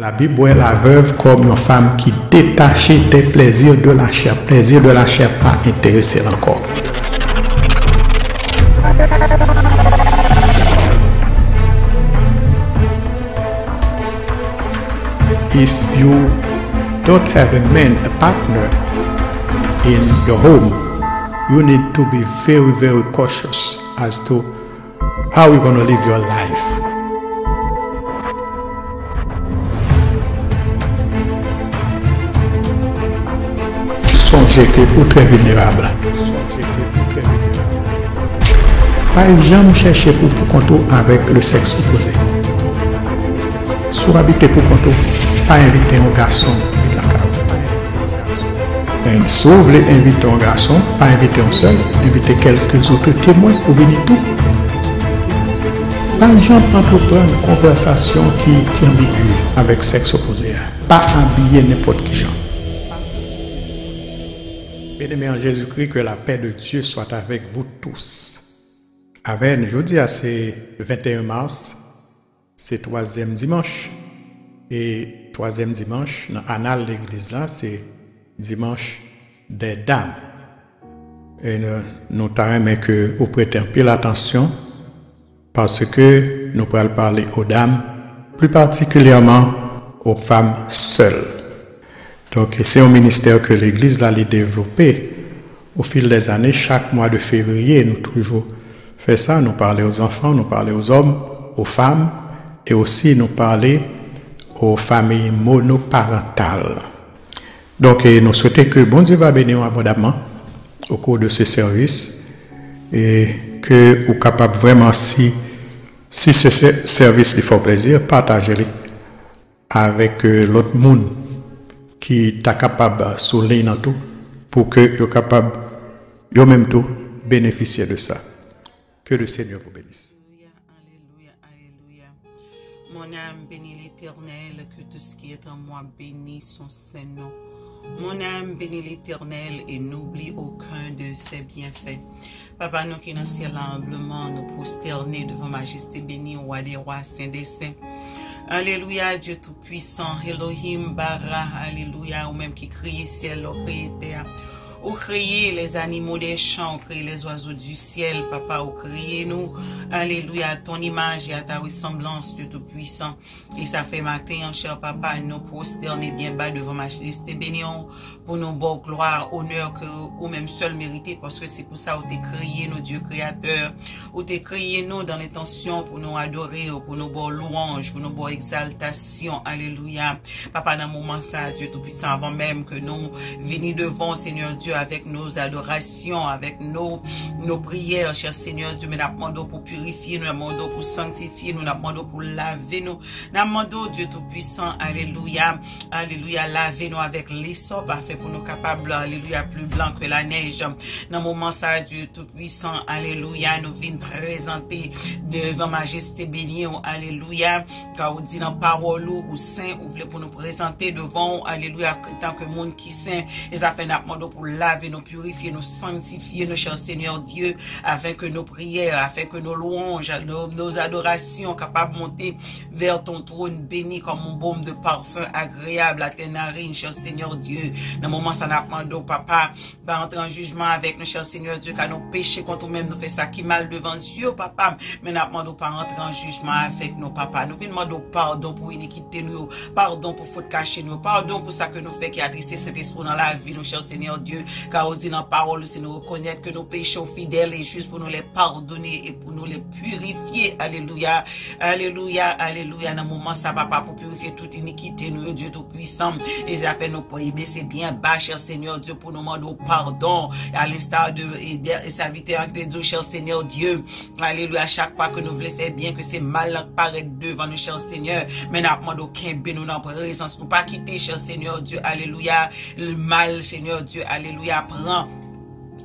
La Bible voit la veuve comme une femme qui détachait des plaisirs de la chair. Plaisir de la chair pas intéressé encore. If you don't have a man, a partner in your home, you need to be very, very cautious as to how you're going to live your life. Songez que vous êtes très vulnérable. Pas jamais chercher pour compter avec le sexe opposé. Si vous habitez pour compter, pas inviter un garçon de la cave. Si vous voulez inviter un garçon, pas inviter un seul, inviter quelques autres témoins pour venir tout. Pas jamais entreprendre une conversation qui est ambiguë avec sexe opposé. Pas habiller n'importe qui genre. Bien-aimés en Jésus-Christ, que la paix de Dieu soit avec vous tous. Amen. Je vous dis, c'est le 21 mars, c'est troisième dimanche. Et troisième dimanche, dans l'annale de l'église là, c'est dimanche des dames. Et nous t'aimons que vous prêtez un peu l'attention parce que nous pourrons parler aux dames, plus particulièrement aux femmes seules. Donc, c'est un ministère que l'Église a développé au fil des années. Chaque mois de février, nous toujours fait ça. Nous parlons aux enfants, nous parlons aux hommes, aux femmes, et aussi nous parlons aux familles monoparentales. Donc, nous souhaitons que bon Dieu va bénir abondamment au cours de ce service et que vous capable vraiment, si ce service lui fait plaisir, partagez-le avec l'autre monde qui est capable de soulever dans tout pour que vous capable de même tout bénéficier de ça. Que le Seigneur vous bénisse. Alléluia, alléluia. Mon âme bénit l'Éternel, que tout ce qui est en moi bénisse son Saint-Nom. Mon âme bénit l'Éternel et n'oublie aucun de ses bienfaits. Papa, nous qui dans le ciel humblement nous prosterner devant Majesté bénie, roi des rois, saint des saints. Alléluia, Dieu tout-puissant, Elohim, Bara, alléluia, ou même qui crie ciel, ou crie terre. Ou créer les animaux des champs, ou créer les oiseaux du ciel, papa, ou créer nous, alléluia, à ton image et à ta ressemblance, Dieu tout-puissant. Et ça fait matin, cher papa, nous prosterner bien bas devant Majesté bénion, pour nos beaux gloire, honneur que ou même seul mérité, parce que c'est pour ça où t'es créé, nos Dieu créateur, où t'es créé nous dans l'intention pour nous adorer, pour nos beaux louanges, pour nos beaux exaltations, alléluia. Papa, dans le moment ça, Dieu tout-puissant, avant même que nous venions devant, Seigneur Dieu, avec nos adorations, avec nos prières, cher Seigneur Dieu, mais nous demandons pour purifier, nous demandons pour sanctifier, nous demandons pour laver nous, nous demandons Dieu tout-puissant, alléluia, alléluia, laver nous avec l'hysope, afin pour nous capables, alléluia, plus blanc que la neige. Dans le moment ça, Dieu tout-puissant, alléluia, nous venons présenter devant Majesté bénie, alléluia, car on dit dans parole ou saint, ou voulez pour nous présenter devant, alléluia, tant que monde qui saint, et ça fait nous demandons pour laver, nous purifier, nous sanctifier, nos chers Seigneur Dieu, afin que nos prières, afin que nos louanges, nos adorations capables de monter vers ton trône béni comme un baume de parfum agréable à tes narines, cher Seigneur Dieu. Dans le moment, ça n'a pas demandé, papa, pas entrer en jugement avec nos chers Seigneur Dieu, car nos péchés contre nous-mêmes nous fait ça qui mal devant Dieu, papa, mais n'a pas demandé pas entrer en jugement avec nos papas. Nous demandons pardon pour iniquité nous, pardon pour faute cachée nous, pardon pour ça que nous fait qui a tristé cet esprit dans la vie, nos chers Seigneur Dieu. Car on dit dans la parole, c'est nous reconnaître que nos péchés fidèles et juste pour nous les pardonner et pour nous les purifier. Alléluia, alléluia, alléluia. Dans le moment, ça papa, pour purifier toute iniquité, nous, Dieu tout-puissant. Et ça fait nos prières, c'est bien bas, cher Seigneur Dieu, pour nous demander pardon. À l'instar de serviteurs de Dieu, cher Seigneur Dieu. Alléluia, chaque fois que nous voulons faire bien, que c'est mal paraître devant nous, cher Seigneur. Mais nous demandons aucun bien, nous dans présence, pour pas quitter, cher Seigneur Dieu. Alléluia, le mal, Seigneur Dieu. Alléluia, prends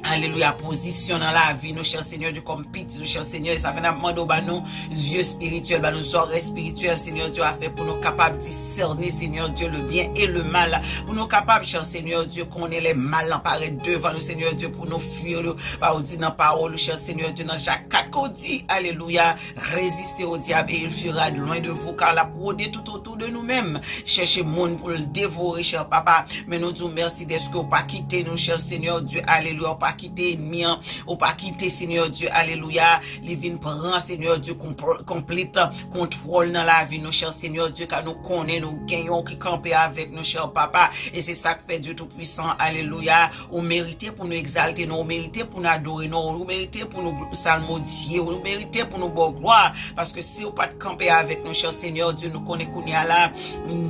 Alléluia, position dans la vie, nous, cher Seigneur Dieu, comme petit, cher Seigneur, et ça fait nous nos yeux spirituels, nos oreilles spirituelles, Seigneur Dieu, a fait pour nous capables de discerner, Seigneur Dieu, le bien et le mal, pour nous capables, cher Seigneur Dieu, qu'on ait les mal emparés devant nous, Seigneur Dieu, pour nous fuir, par dit dans parole, cher Seigneur Dieu, dans Jacques 4, qu'on dit, Alléluia, résistez au diable et il fuira de loin de vous, car la prôner tout autour de nous-mêmes, cherchez monde pour le dévorer, cher Papa, mais nous disons merci d'être que vous pas quitter nous, cher Seigneur Dieu, Alléluia, pas quitter ennemi, ou pas quitter Seigneur Dieu, Alléluia, les vignes prend Seigneur Dieu complète contrôle dans la vie, nous cher Seigneur Dieu, car nous connaissons, nous gagnons qui camper avec nous, cher Papa, et c'est ça que fait Dieu Tout-Puissant, Alléluia, on mérite pour nous exalter, nous mérite pour nous adorer, nous mérite pour nous psalmodier, nous mérite pour nous bonne gloire, parce que si on pas de camper avec nous, cher Seigneur Dieu, nous connaissons qu'on y a là, nous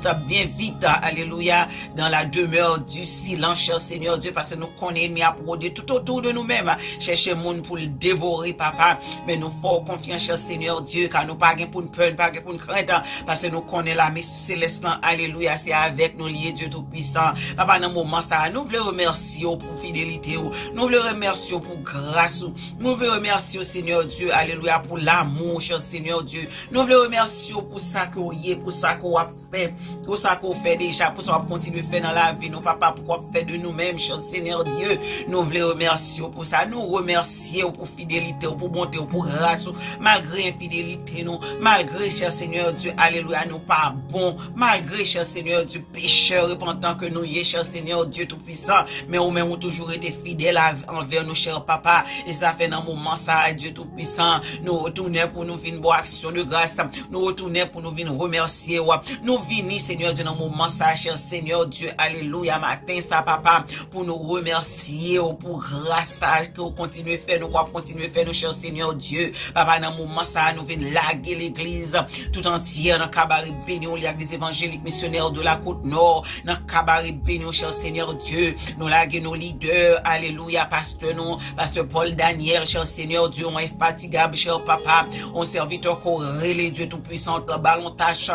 sommes bien vite, Alléluia, dans la demeure du silence, cher Seigneur Dieu, parce que nous connaissons à produire tout autour de nous-mêmes, chercher monde pour le dévorer, Papa, mais nous faut confiance, cher Seigneur Dieu, car nous pas pour une peur, pas pour une crainte, parce que nous connaissons la messe céleste, Alléluia, c'est avec nous lié Dieu Tout-Puissant. Papa, dans le moment ça, nous voulons remercier pour fidélité, nous voulons remercier pour grâce, nous voulons remercier Seigneur Dieu, Alléluia, pour l'amour, cher Seigneur Dieu, nous voulons remercier pour ça que vous y pour ça qu'on a fait, pour ça qu'on fait déjà, pour ça qu'on continue à faire dans la vie, nous, Papa, pour qu'on fait de nous-mêmes, cher Seigneur Dieu, nous voulons remercier pour ça, nous remercier pour fidélité, pour bonté, pour grâce, malgré infidélité, nous, malgré, cher Seigneur Dieu, Alléluia, nous pas bon, malgré, cher Seigneur Dieu, pécheur, repentant que nous y est, cher Seigneur Dieu Tout-Puissant, mais nous même, toujours été fidèles envers nos chers Papa, et ça fait dans moment ça, Dieu Tout-Puissant, nous retournons pour nous venir boire action de grâce, nous retournons pour nous venir remercier, nous venons, Seigneur Dieu, dans moment ça, cher Seigneur Dieu, Alléluia, matin ça, Papa, pour nous remercier, pour grâce que vous continuez à faire, nous continuer à faire, nous, cher Seigneur Dieu, Papa, dans moment ça, nous venons laguer l'église tout entière, dans cabaret béni, l'église évangélique missionnaire de la côte nord, dans cabaret béni, cher Seigneur Dieu, nous laguer nos leaders, Alléluia, pasteur Paul Daniel, cher Seigneur Dieu, on est fatigable, cher Papa, on serviteur corrélé, Dieu Tout-Puissant, ballon tâche,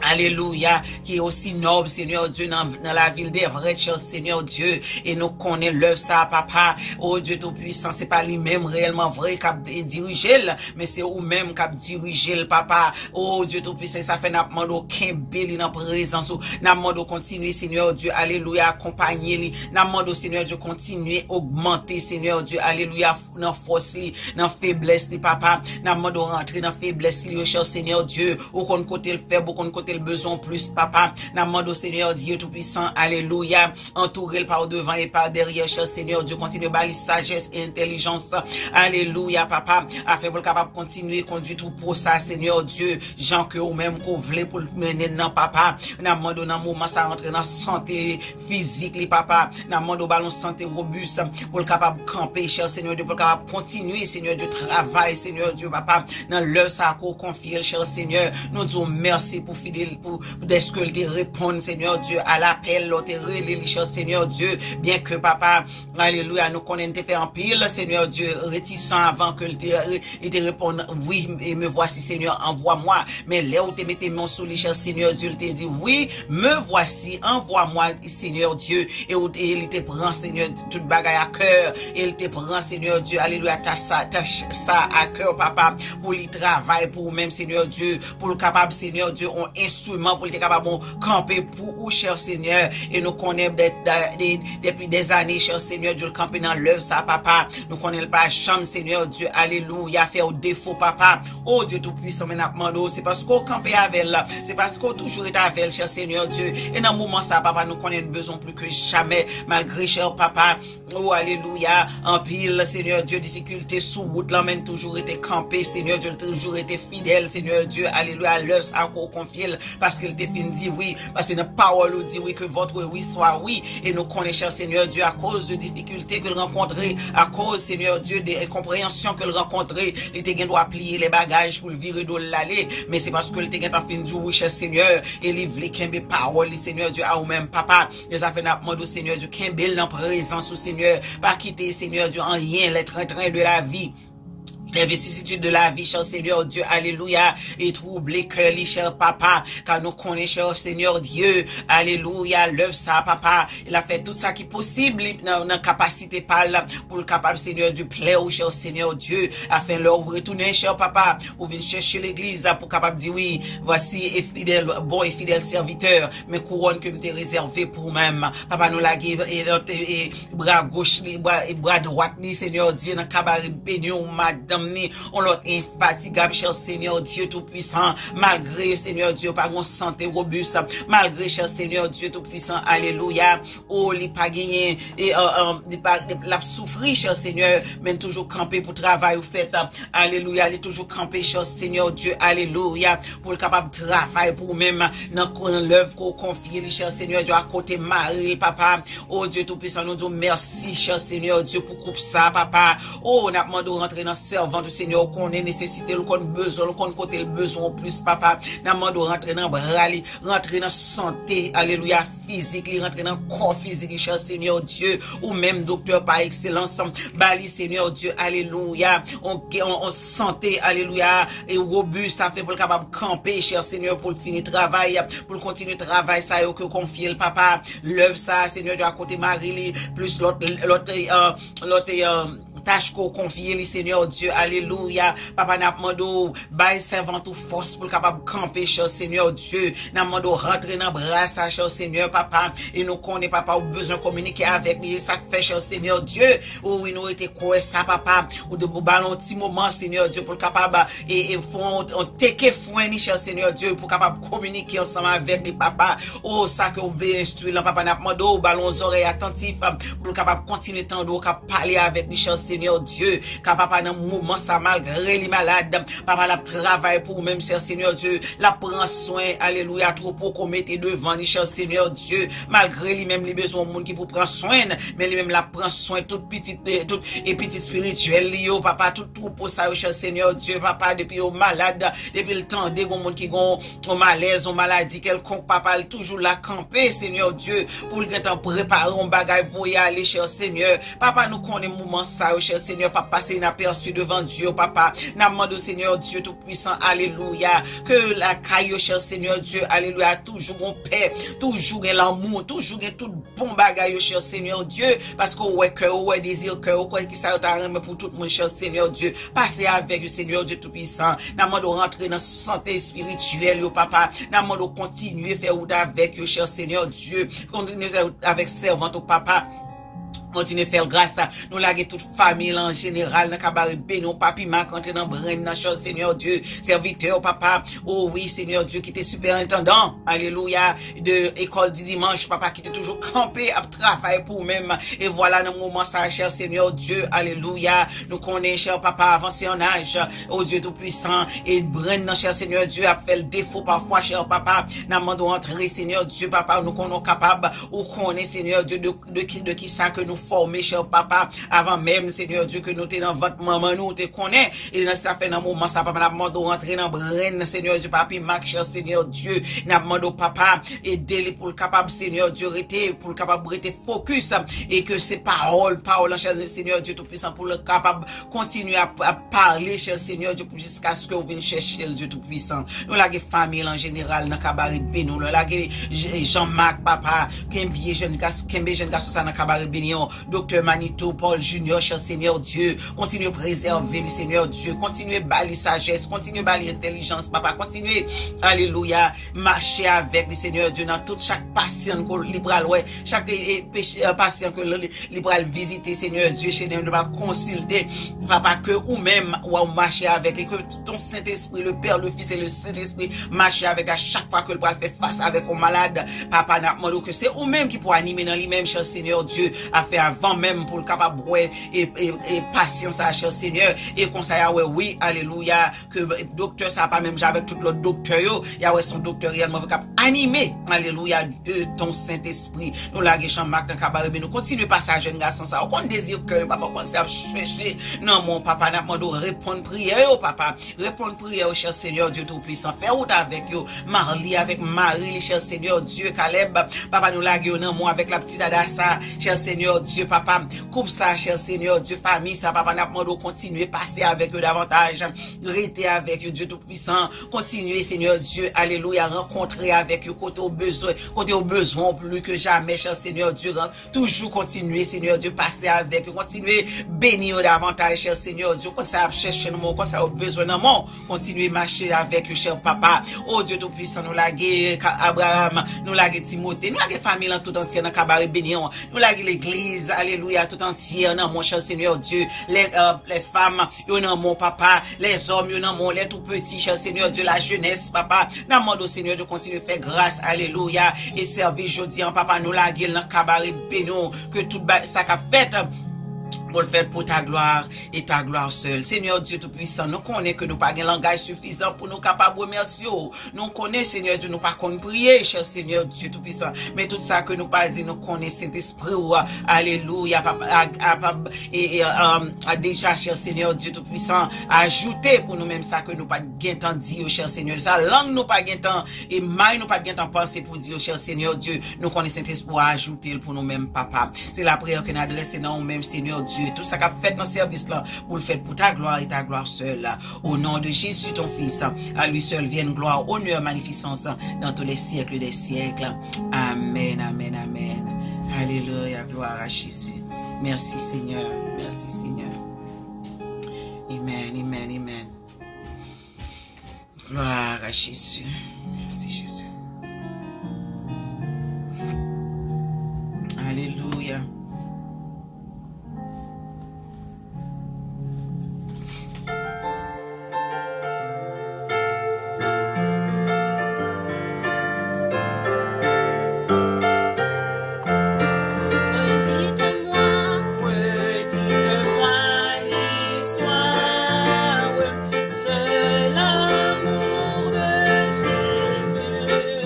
Alléluia, qui est aussi noble, Seigneur Dieu, dans la ville des vrais, cher Seigneur Dieu, et nous connaissons l'œuvre ça, Papa, oh Dieu Tout-Puissant, c'est pas lui-même réellement vrai qui a dirigé, mais c'est vous-même qui a dirigé le Papa, oh Dieu Tout-Puissant, ça fait n'a demandé aucun béli dans présence, n'a demandé continuer, Seigneur Dieu, Alléluia, accompagner, n'a demandé, Seigneur Dieu, continuer, augmenter, Seigneur Dieu, Alléluia, dans force, dans faiblesse, Papa, n'a demandé rentrer dans faiblesse, cher Seigneur Dieu, ou qu'on côté le faible, ou qu'on côté le besoin plus, Papa, n'a demandé au Seigneur Dieu Tout-Puissant, Alléluia, entouré par devant et par derrière, cher Seigneur Dieu, continue à bâtir sagesse et intelligence, Alléluia, Papa, afin pour capable continuer conduire tout pour ça, Seigneur Dieu, gens que ou même qu'on voulait pour le mener dans Papa, n'a demandé dans moment ça rentrer dans santé physique, les Papa, n'a demandé au ballon santé robuste pour le capable camper, cher Seigneur Dieu, pour le capable continuer, Seigneur Dieu, travail, Seigneur Dieu, Papa, dans l'heure ça qu'on confie, cher Seigneur, nous disons merci pour fidèle, pour est-ce que te répondre, Seigneur Dieu, à l'appel, te relais, cher Seigneur Dieu, bien que Papa, Alléluia, nous connaissons te faire en pile, Seigneur Dieu, réticent avant que te réponde, oui, et me voici, Seigneur, envoie-moi, mais là où te mettez mon sous les cher Seigneur Dieu, il te dit, oui, me voici, envoie-moi, Seigneur Dieu, et il te prend, Seigneur, toute bagaille à cœur, et il te prend, Seigneur Dieu, Alléluia, tâche ça à cœur, Papa, pour le travail, pour même, Seigneur Dieu, pour le capable, Seigneur Dieu, on instrument pour être capable de camper pour vous, cher Seigneur, et nous connaissons depuis des années, cher Seigneur Dieu, le camper dans l'œuvre, ça, Papa, nous connaissons pas chambre, Seigneur Dieu, Alléluia, faire au défaut, Papa, oh Dieu Tout-Puissant, c'est parce qu'on campe avec elle, c'est parce qu'on toujours est avec elle, cher Seigneur Dieu, et dans le moment ça, Papa, nous connaissons besoin plus que jamais, malgré, cher Papa, oh Alléluia, en pile, Seigneur Dieu, difficulté sous route, l'emmène toujours été campé, Seigneur Dieu, toujours été fidèle, Seigneur Dieu, Alléluia, l'œuvre, ça, qu'on confie, parce qu'il te fin dit oui, parce que la parole dit oui, que votre oui soit oui, et nous connaissons, cher Seigneur Dieu, à cause de difficultés que le rencontrer, à cause, Seigneur Dieu, des incompréhensions que le rencontrer, il te doit plier les bagages pour le virer de l'aller, mais c'est parce que il te fin dit oui, cher Seigneur, et il voulait qu'il y ait parole, Seigneur Dieu, à vous-même, Papa, et ça fait notre Seigneur Dieu, qu'il y ait dans présence, Seigneur, pas quitter, Seigneur Dieu, en rien, les train de la vie. les vicissitudes de la vie, cher Seigneur Dieu, alléluia, et troubler cœur, cher papa, car nous connaissons, cher Seigneur Dieu, alléluia, l'œuvre ça, papa, il a fait tout ça qui est possible, dans capacité par là, pour le capable, Seigneur Dieu, plaire au cher Seigneur Dieu, afin leur retourner, cher papa, ou venir chercher l'église, pour capable dire oui, voici, et fidèle, bon et fidèle serviteur, mais couronne que m'était réservé pour même, papa, nous la give, et bras gauche, et bras droit, Seigneur Dieu, dans cabaret béni, madame, on l'autre infatigable, cher Seigneur Dieu Tout-Puissant, malgré, Seigneur Dieu, par mon santé robuste, malgré, cher Seigneur Dieu Tout-Puissant, alléluia, oh, il pas gagné, et l'a souffri, cher Seigneur, mais toujours campé pour travail ou fait, alléluia, il est toujours campé, cher Seigneur Dieu, alléluia, pour le capable de travail pour même, dans l'œuvre qu'on confie, cher Seigneur Dieu, à côté Marie, papa, oh Dieu Tout-Puissant, nous disons merci, cher Seigneur Dieu, pour couper ça, papa, oh, on a demandé de rentrer dans servant du Seigneur, qu'on ait nécessité, qu'on ait besoin, qu'on côté le besoin en plus, papa. N'a demandé de rentrer dans bras, rentrer dans santé, alléluia, physique, rentrer dans corps physique, cher Seigneur Dieu, ou même docteur par excellence, bali, Seigneur Dieu, alléluia, on santé, alléluia, et robuste, afin pour le capable camper, cher Seigneur, pour le finir travail, pour le continuer travail, ça, que confier le papa, l'œuvre, ça, Seigneur Dieu, à côté Marie, plus l'autre, tâche qu'on confie, le Seigneur Dieu, alléluia, papa n'a demandé, bail servant tout force pour le capable camper, cher Seigneur Dieu, n'a demandé rentrer dans bras, ça, cher Seigneur, papa, et nous connaissons, papa, ou besoin de communiquer avec lui, ça fait, cher Seigneur Dieu, ou oui, nous était quoi, ça, papa, ou de ballon, petit moment, Seigneur Dieu, pour le capable, et font, on teke foin, cher Seigneur Dieu, pour capable communiquer ensemble avec les papa, oh, ça que vous voulez instruire, papa n'a demandé, ballon aux oreilles attentifs, pour le capable continuer tant d'eau, capable parler avec lui, cher Seigneur Dieu, car papa dans moment ça malgré les malades, papa la travaille pour même, cher Seigneur Dieu, la prend soin, alléluia, trop pour qu'on mette devant lui, cher Seigneur Dieu, malgré lui-même les besoins monde qui pour prendre soin, mais lui-même la prend soin toute petite spirituelle, papa, tout pour ça, cher Seigneur Dieu, papa, depuis au malade, depuis le temps, des monde qui ont au malaise, aux maladies, quelconque, papa, toujours la camper, Seigneur Dieu, pour le temps préparer un bagage pour y aller, cher Seigneur, papa, nous connaissons moment ça, cher Seigneur, papa, c'est inaperçu devant Dieu, papa. N'a demandé au Seigneur Dieu Tout-Puissant, alléluia, que la caille, cher Seigneur Dieu, alléluia, toujours en paix, toujours en l'amour, toujours en tout bon bagage, cher Seigneur Dieu, parce que ouais, cœur, ouais, désir, cœur, quoi, qui ça t'a remis pour tout le monde, cher Seigneur Dieu, passez avec le Seigneur Dieu Tout-Puissant, n'a demandé de rentrer dans santé spirituelle, papa, n'a demandé de continuer faire route avec, cher Seigneur Dieu, continuer avec servant, papa. Continuez faire grâce à nous laguer toute famille en général dans cabaret béni papi marc entrer dans brain dans chose Seigneur Dieu serviteur papa oh oui Seigneur Dieu qui était superintendant alléluia de école du dimanche papa qui était toujours campé à travailler pour même et voilà dans moment ça cher Seigneur Dieu alléluia nous connaissons cher papa avancé en âge aux yeux tout puissants et brain dans cher Seigneur Dieu a fait le défaut parfois cher papa n'a demandé entrer Seigneur Dieu papa nous connaissons capable ou connaît Seigneur Dieu de qui ça que nous formé, cher papa, avant même, Seigneur Dieu, que nous t'es dans votre maman, nous te connaît, et ça fait dans moment, ça, papa, n'a demandé de rentrer dans brain, Seigneur Dieu, papi, Marc, cher Seigneur Dieu, n'a demandé au papa, aider pour le capable, Seigneur Dieu, rester, pour le capable, rester focus, et que ces paroles, cher Seigneur Dieu, Tout-Puissant, pour le capable, continuer à parler, cher Seigneur Dieu, jusqu'à ce que vous venez chercher le Dieu Tout-Puissant. Nous, la famille, en général, dans cabaret béni, nous, la Jean-Marc, papa, Kembi, jeune garçon, ça, dans cabaret béni, Docteur Manito, Paul Junior, cher Seigneur Dieu, continuez à préserver le Seigneur Dieu, continuez à bâler sagesse, continuez à bâler intelligence, papa, continuez, alléluia, marcher avec le Seigneur Dieu dans toute chaque patient que libéral, ouais, chaque patient que libéral visiter, Seigneur Dieu, chez nous, va consulter, papa, que ou même, ou marcher avec, et que ton Saint-Esprit, le Père, le Fils et le Saint-Esprit, marcher avec à chaque fois que le bras fait face avec un malade, papa, n'a demandé que c'est ou même qui pour animer dans lui-même, cher Seigneur Dieu, à faire avant même pour le capable et patience à cher Seigneur et conseil oui alléluia que docteur ça pas même avec tout l'autre docteur il y a son docteur réellement capable animer alléluia de ton Saint-Esprit nous la Jean-Marc dans cabaret nous continue pas ça jeune garçon ça on désire que papa on s'est chercher non mon papa n'a demandé répondre prière papa répondre prière cher Seigneur Dieu Tout-Puissant faire route avec yo Marlie avec Marie cher Seigneur Dieu Caleb papa nous la non moi avec la petite Adassa cher Seigneur Dieu, papa, coupe ça, cher Seigneur Dieu, famille, ça, papa, n'a pas de continuer, passer avec eux davantage, rester avec eux, Dieu Tout-Puissant, continuer, Seigneur Dieu, alléluia, rencontrer avec eux, côté au besoin, plus que jamais, cher Seigneur Dieu, toujours continuer, Seigneur Dieu, passer avec eux, continuer, bénir davantage, cher Seigneur Dieu, quand ça cherche nous, quand ça a besoin de nous, continuer marcher avec eux, cher papa, oh Dieu Tout-Puissant, nous laguer Abraham, nous laguer Timothée, nous laguer famille en tout entier dans cabaret béni, nous laguer l'église, alléluia, tout entier, dans mon cher Seigneur Dieu, les femmes, dans mon papa, les hommes, dans mon, les tout petits, cher Seigneur Dieu, la jeunesse, papa, dans mon Seigneur Dieu, continue à faire grâce, alléluia, et servir jeudi, papa, nous laguer dans cabaret béni, que tout ça qu'a fait, pour le faire pour ta gloire et ta gloire seule. Seigneur Dieu Tout-Puissant, nous connaissons que nous n'avons pas un langage suffisant pour nous capables de remercier. Nous connaissons, Seigneur Dieu, nous pas qu'on prier, cher Seigneur Dieu Tout-Puissant. Mais tout ça que nous pas dit, nous connaissons Saint-Esprit. Alléluia. Et déjà, cher Seigneur Dieu Tout-Puissant, ajouter pour nous-mêmes ça que nous pas gain temps dire, cher Seigneur. Sa langue nous pas gain temps et maille nous pas gain temps penser pour dire, cher Seigneur Dieu, nous connaissons Saint-Esprit ajouter pour nous-mêmes, papa. C'est la prière que nous adressons dans nous-mêmes, Seigneur Dieu. Tout ça qu'a fait dans ce service-là, pour le faire pour ta gloire et ta gloire seule. Au nom de Jésus, ton Fils, à lui seul vienne gloire, honneur, magnificence dans tous les siècles des siècles. Amen, amen, amen. Alléluia, gloire à Jésus. Merci Seigneur, merci Seigneur. Amen, amen, amen. Gloire à Jésus. Merci Jésus. Alléluia. L'histoire de l'amour de Jésus.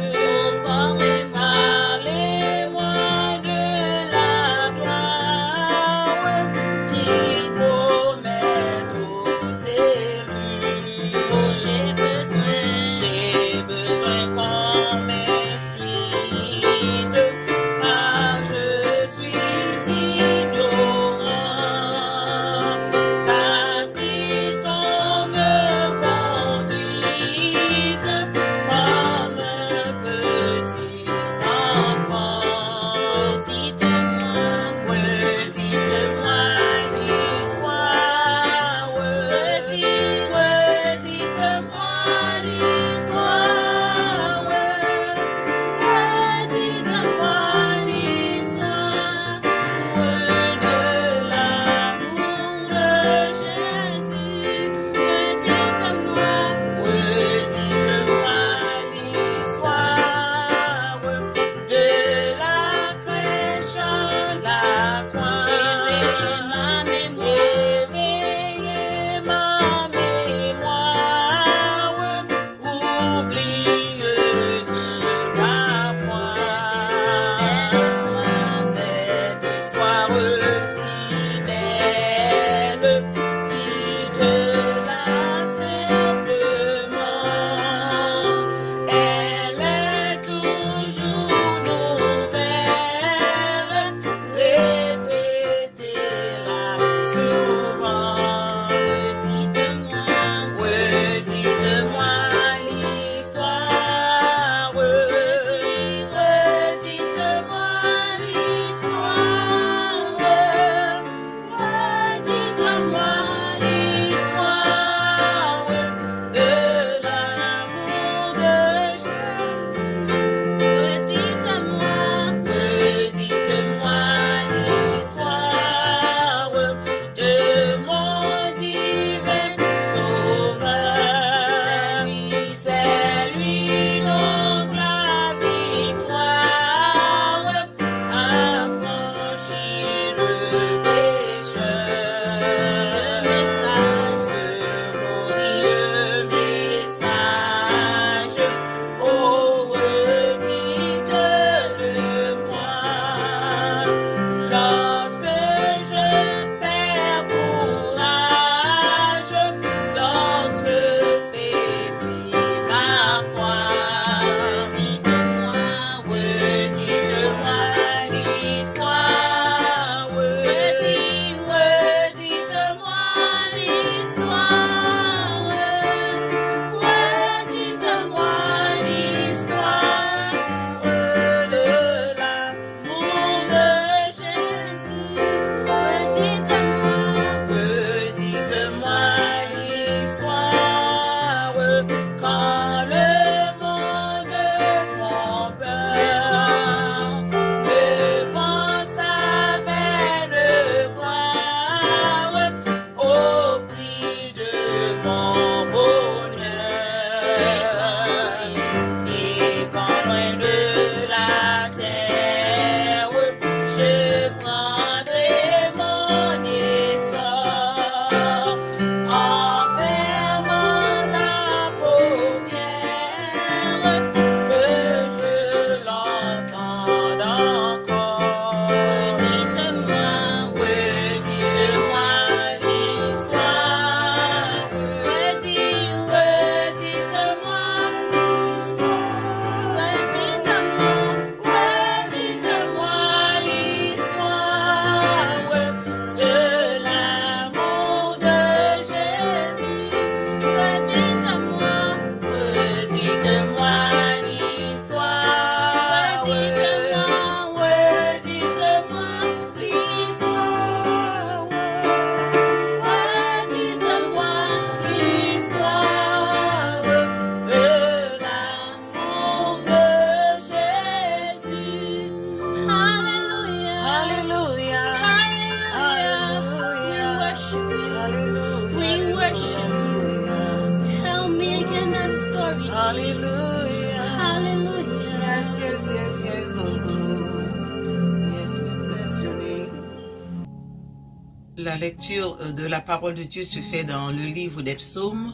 La lecture de la parole de Dieu se fait dans le livre des Psaumes,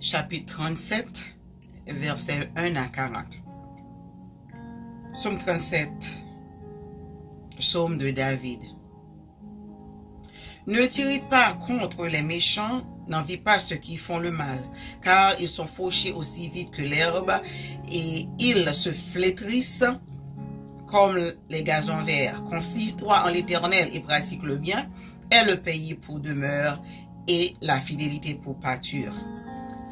chapitre 37, versets 1 à 40. Psaume 37, psaume de David. Ne tirez pas contre les méchants, n'envie pas ceux qui font le mal, car ils sont fauchés aussi vite que l'herbe, et ils se flétrissent comme les gazons verts. Confie-toi en l'Éternel et pratique le bien, et le pays pour demeure, et la fidélité pour pâture.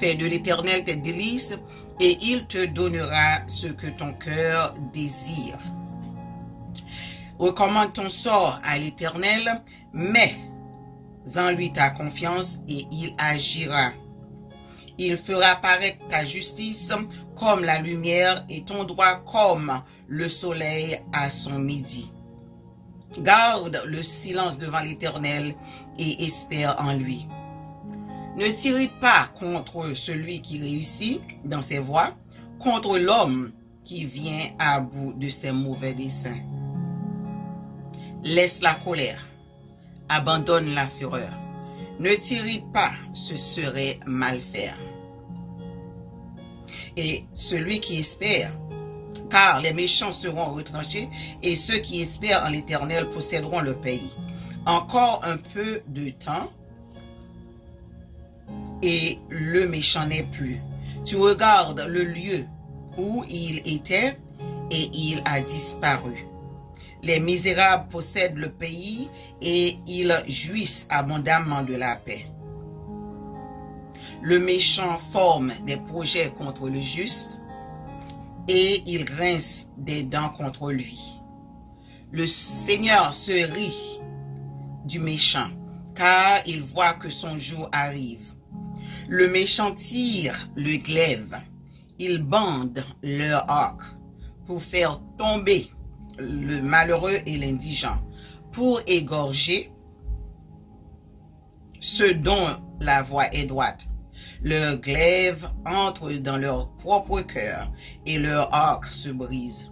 Fais de l'Éternel tes délices, et il te donnera ce que ton cœur désire. Recommande ton sort à l'Éternel, mets en lui ta confiance, et il agira. Il fera paraître ta justice comme la lumière et ton droit comme le soleil à son midi. Garde le silence devant l'Éternel et espère en lui. Ne tirez pas contre celui qui réussit dans ses voies, contre l'homme qui vient à bout de ses mauvais desseins. Laisse la colère, abandonne la fureur. Ne t'irrite pas, ce serait mal faire. Et celui qui espère, car les méchants seront retranchés, et ceux qui espèrent en l'Éternel posséderont le pays. Encore un peu de temps, et le méchant n'est plus. Tu regardes le lieu où il était, et il a disparu. Les misérables possèdent le pays, et ils jouissent abondamment de la paix. Le méchant forme des projets contre le juste, et il grince des dents contre lui. Le Seigneur se rit du méchant, car il voit que son jour arrive. Le méchant tire le glaive, ils bandent leur arc pour faire tomber le malheureux et l'indigent, pour égorger ceux dont la voie est droite. Leur glaive entre dans leur propre cœur et leur arc se brise.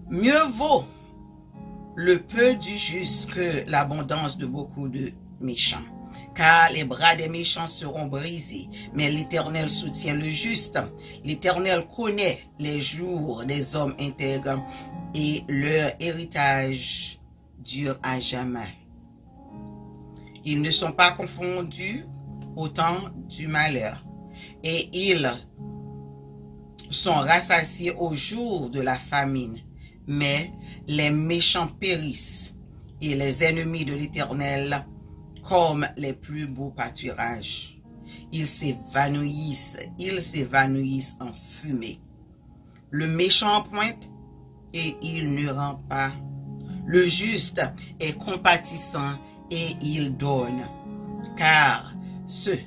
Mieux vaut le peu du juste que l'abondance de beaucoup de méchants. Car les bras des méchants seront brisés, mais l'Éternel soutient le juste. L'Éternel connaît les jours des hommes intègres, et leur héritage dure à jamais. Ils ne sont pas confondus au temps du malheur, et ils sont rassasiés au jour de la famine. Mais les méchants périssent, et les ennemis de l'Éternel comme les plus beaux pâturages. Ils s'évanouissent en fumée. Le méchant pointe et il ne rend pas. Le juste est compatissant et il donne. Car ceux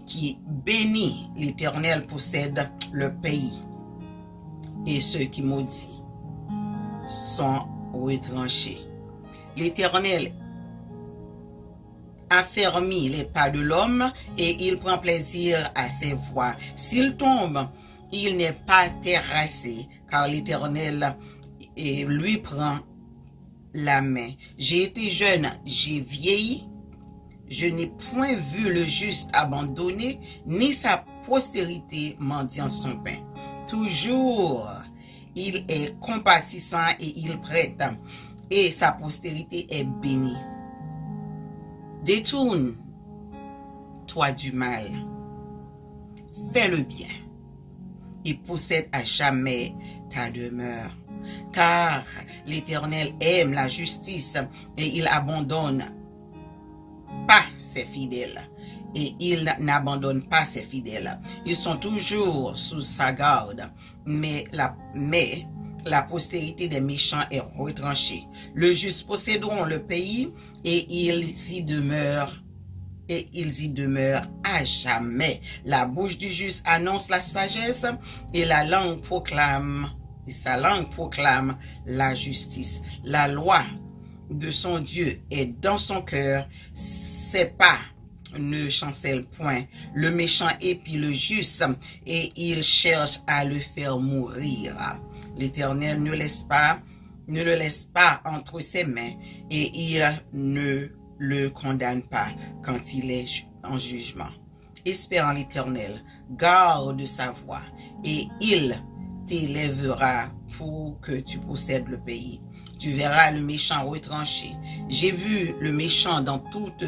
qui bénissent l'Éternel possèdent le pays, et ceux qui maudissent sont retranchés. L'Éternel affermit les pas de l'homme, et il prend plaisir à ses voies. S'il tombe, il n'est pas terrassé, car l'Éternel lui prend la main. J'ai été jeune, j'ai vieilli, je n'ai point vu le juste abandonné, ni sa postérité mendiant son pain. Toujours, il est compatissant et il prête, et sa postérité est bénie. Détourne-toi du mal, fais le bien, et possède à jamais ta demeure. Car l'Éternel aime la justice, et il abandonne pas ses fidèles, et il n'abandonne pas ses fidèles. Ils sont toujours sous sa garde, mais la postérité des méchants est retranchée. Le juste posséderont le pays, et ils y demeurent à jamais. La bouche du juste annonce la sagesse, et sa langue proclame la justice. La loi de son Dieu est dans son cœur, ses pas ne chancellent point. Le méchant épie le juste, et il cherche à le faire mourir. L'Éternel ne laisse pas ne le laisse pas entre ses mains et il ne le condamne pas quand il est en jugement. Espère en l'Éternel, garde sa voie et il t'élèvera pour que tu possèdes le pays. Tu verras le méchant retranché. J'ai vu le méchant dans toute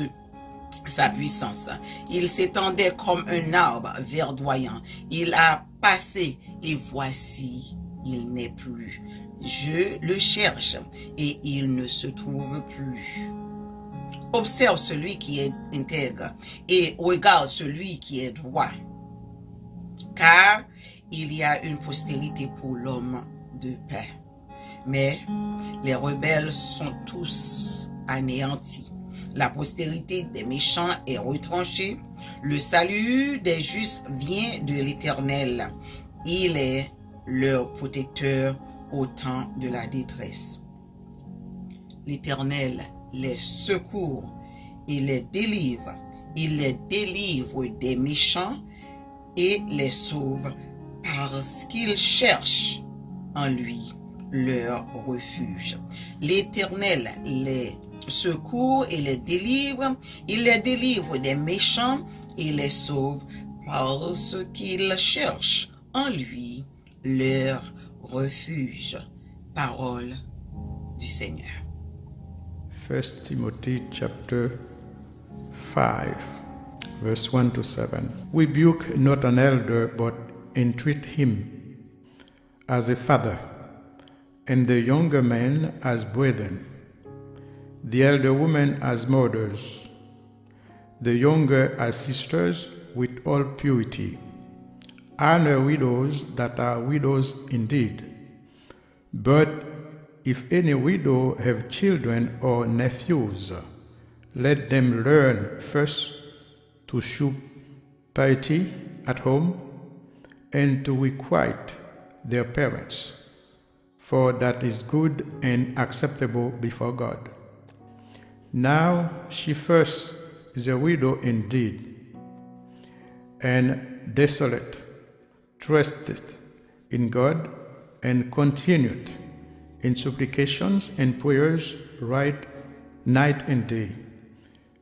sa puissance. Il s'étendait comme un arbre verdoyant. Il a passé et voici, il n'est plus. Je le cherche et il ne se trouve plus. Observe celui qui est intègre et regarde celui qui est droit. Car il y a une postérité pour l'homme de paix. Mais les rebelles sont tous anéantis. La postérité des méchants est retranchée. Le salut des justes vient de l'Éternel. Il est leur protecteur au temps de la détresse. L'Éternel les secourt et les délivre. Il les délivre des méchants et les sauve parce qu'ils cherchent en lui leur refuge. L'Éternel les secourt et les délivre. Il les délivre des méchants et les sauve parce qu'ils cherchent en lui leur refuge. Parole du Seigneur. 1 Timothy chapter 5, verse 1 to 7. Rebuke not an elder, but entreat him as a father, and the younger men as brethren, the elder women as mothers, the younger as sisters with all purity. Honor widows that are widows indeed. But if any widow have children or nephews, let them learn first to shew piety at home and to requite their parents, for that is good and acceptable before God. Now she first is a widow indeed, and desolate, trusted in God, and continued in supplications and prayers right night and day.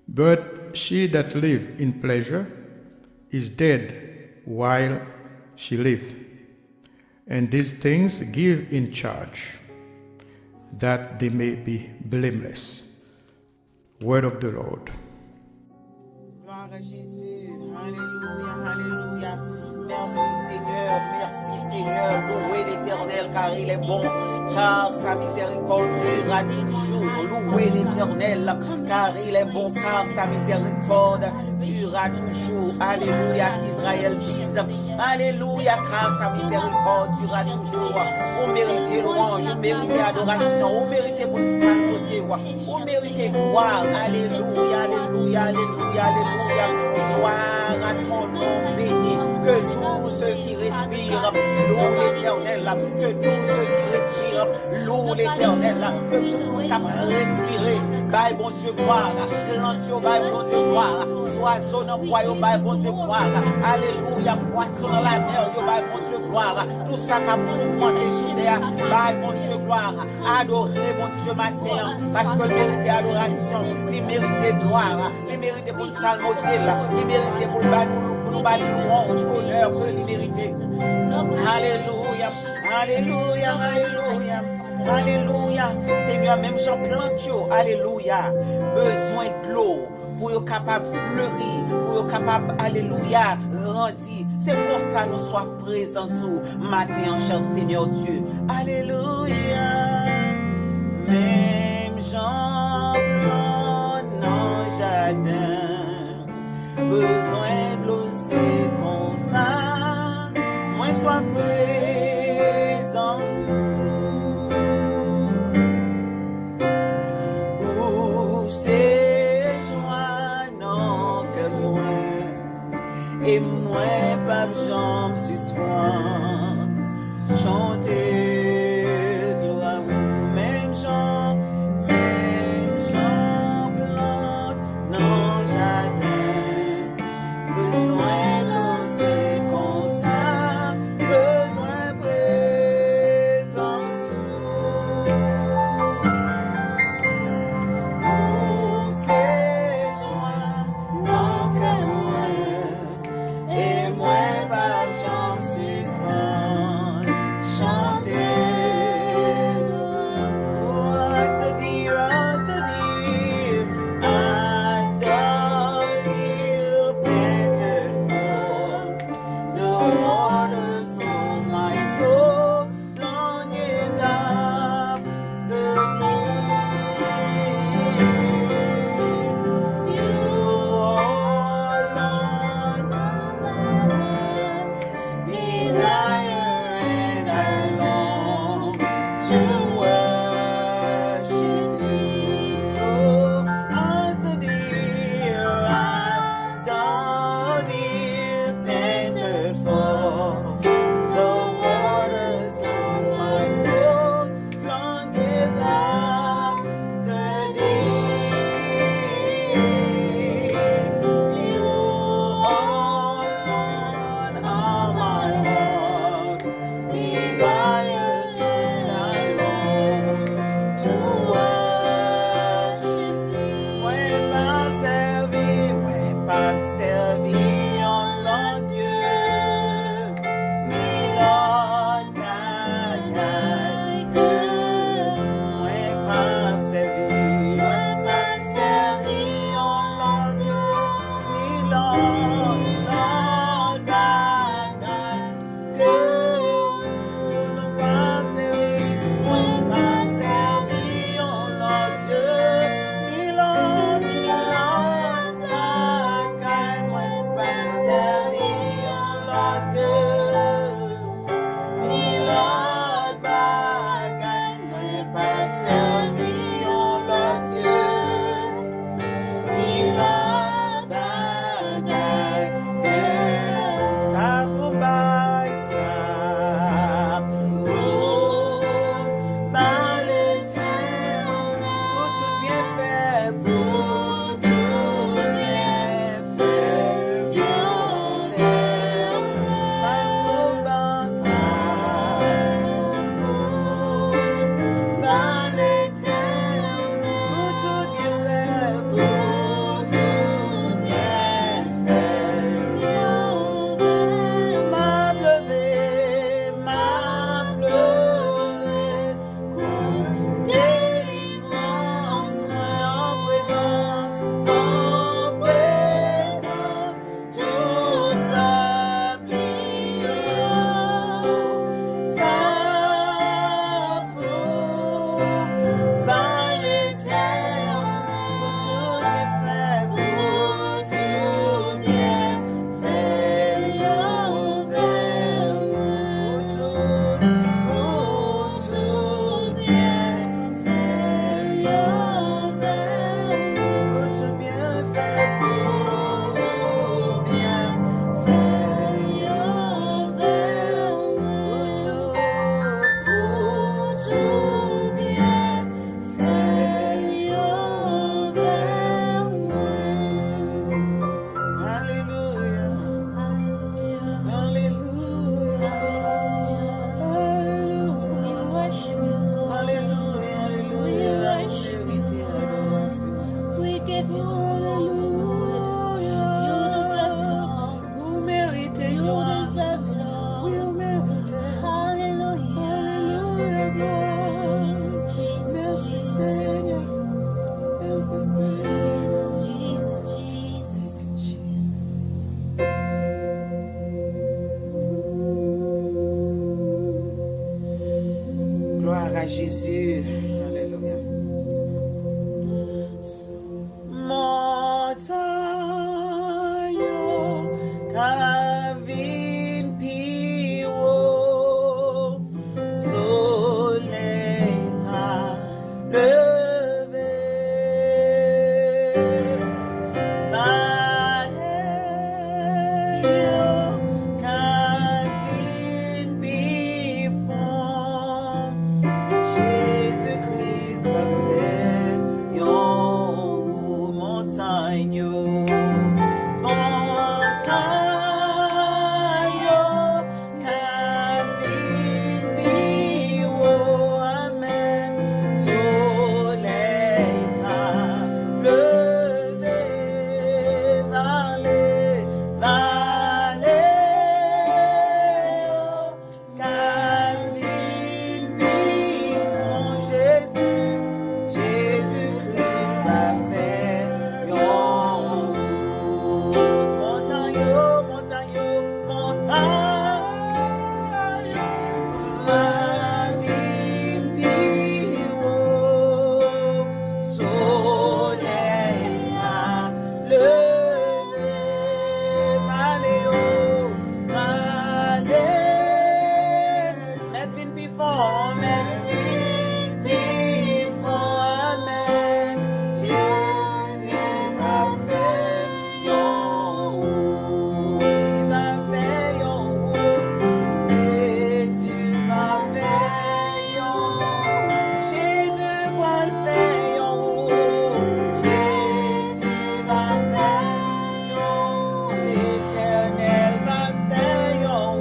But she that lived in pleasure is dead while she lived. And these things give in charge, that they may be blameless. Word of the Lord. Gloire à Jésus. Alléluia, alléluia. Merci Seigneur, louez l'Éternel car il est bon, car sa miséricorde durera toujours. Louez l'Éternel car il est bon, car sa miséricorde durera toujours. Alléluia, qu'Israël dise, alléluia, car sa miséricorde durera toujours. Vous méritez louange, vous méritez adoration, vous méritez bonne sainteté, vous méritez gloire. Alléluia, alléluia, alléluia, alléluia. Gloire à ton nom béni. Que tous ceux qui respirent louent l'Éternel, que tous ceux qui respirent louent l'Éternel, que tout le monde a respiré, bye bon Dieu gloire, l'antio bye bon Dieu gloire, soissons dans le bois, bye bon Dieu gloire, alléluia, poisson dans la mer, bye bon Dieu gloire, tout ça qui a mouvementé sur terre, bye bon Dieu gloire, adorez mon Dieu matin, parce que il mérite adoration, il mérite gloire, il mérite pour le salmodier, il mérite pour le banou. Nous bâtir louange, honneur que il mérite. Alléluia, alléluia, alléluia, alléluia. Seigneur, même Jean Plantio, alléluia. Besoin de l'eau pour être capable de fleurir, pour être capable, alléluia, grandir. C'est pour ça que nous sommes présents sous matin, cher Seigneur Dieu. Alléluia. Même Jean Plantio, non, jardin. Besoin de l'eau. C'est comme ça, moi sois présent où c'est joie non que moi et moi pas jambe suspend chanter gloire même Jean blanc non jardin worship you, Lord. Hallelujah, hallelujah. We worship you, Lord. We give you all the Lord. You deserve it all. Vous méritez You gloire. deserve it all. Oui, vous méritez. Hallelujah. Alléluia, gloire. Jesus, Jesus, Merci Jesus. Seigneur. Merci Seigneur. Jesus, Jesus, Jesus. Gloire à Jésus. Alléluia. Montagne, Calvin Piro, soleil à lever, vallée, Calvin Bifon, Jésus-Christ va faire yon montagne, montagne, Calvin Biro, amen, soleil à lever, vallée, Calvin Bifon, Jésus-Christ va faire yon montagne, montagne, montagne, Calvin Biro, soleil à lever, vallée, Medvin before, Medvin before, amen. Jésus va faire yon, il va faire yon, Jésus va faire yon, Jésus va faire yon, Jésus va faire yon, l'Éternel va faire yon,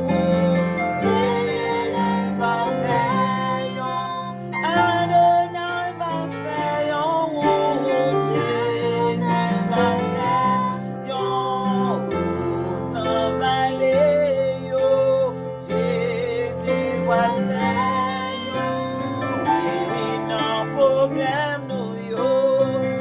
Jésus va faire yon, Adonai va faire yon, Jésus va faire yon, dans vallée yo, Jésus va faire yon, oui, non problème nous yo,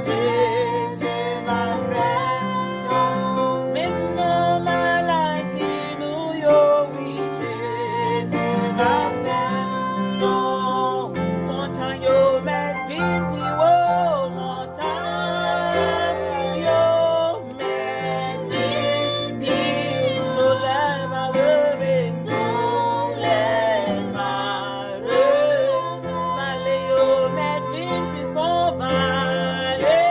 Jésus va faire yon, même nos maladies nous yo, oui, Jésus va faire yon, montagne yo, Medvin Piro, montagne yo, Medvin Piro, soleil va lever, soleil va lever, vallée yo, Medvin Piro, vallée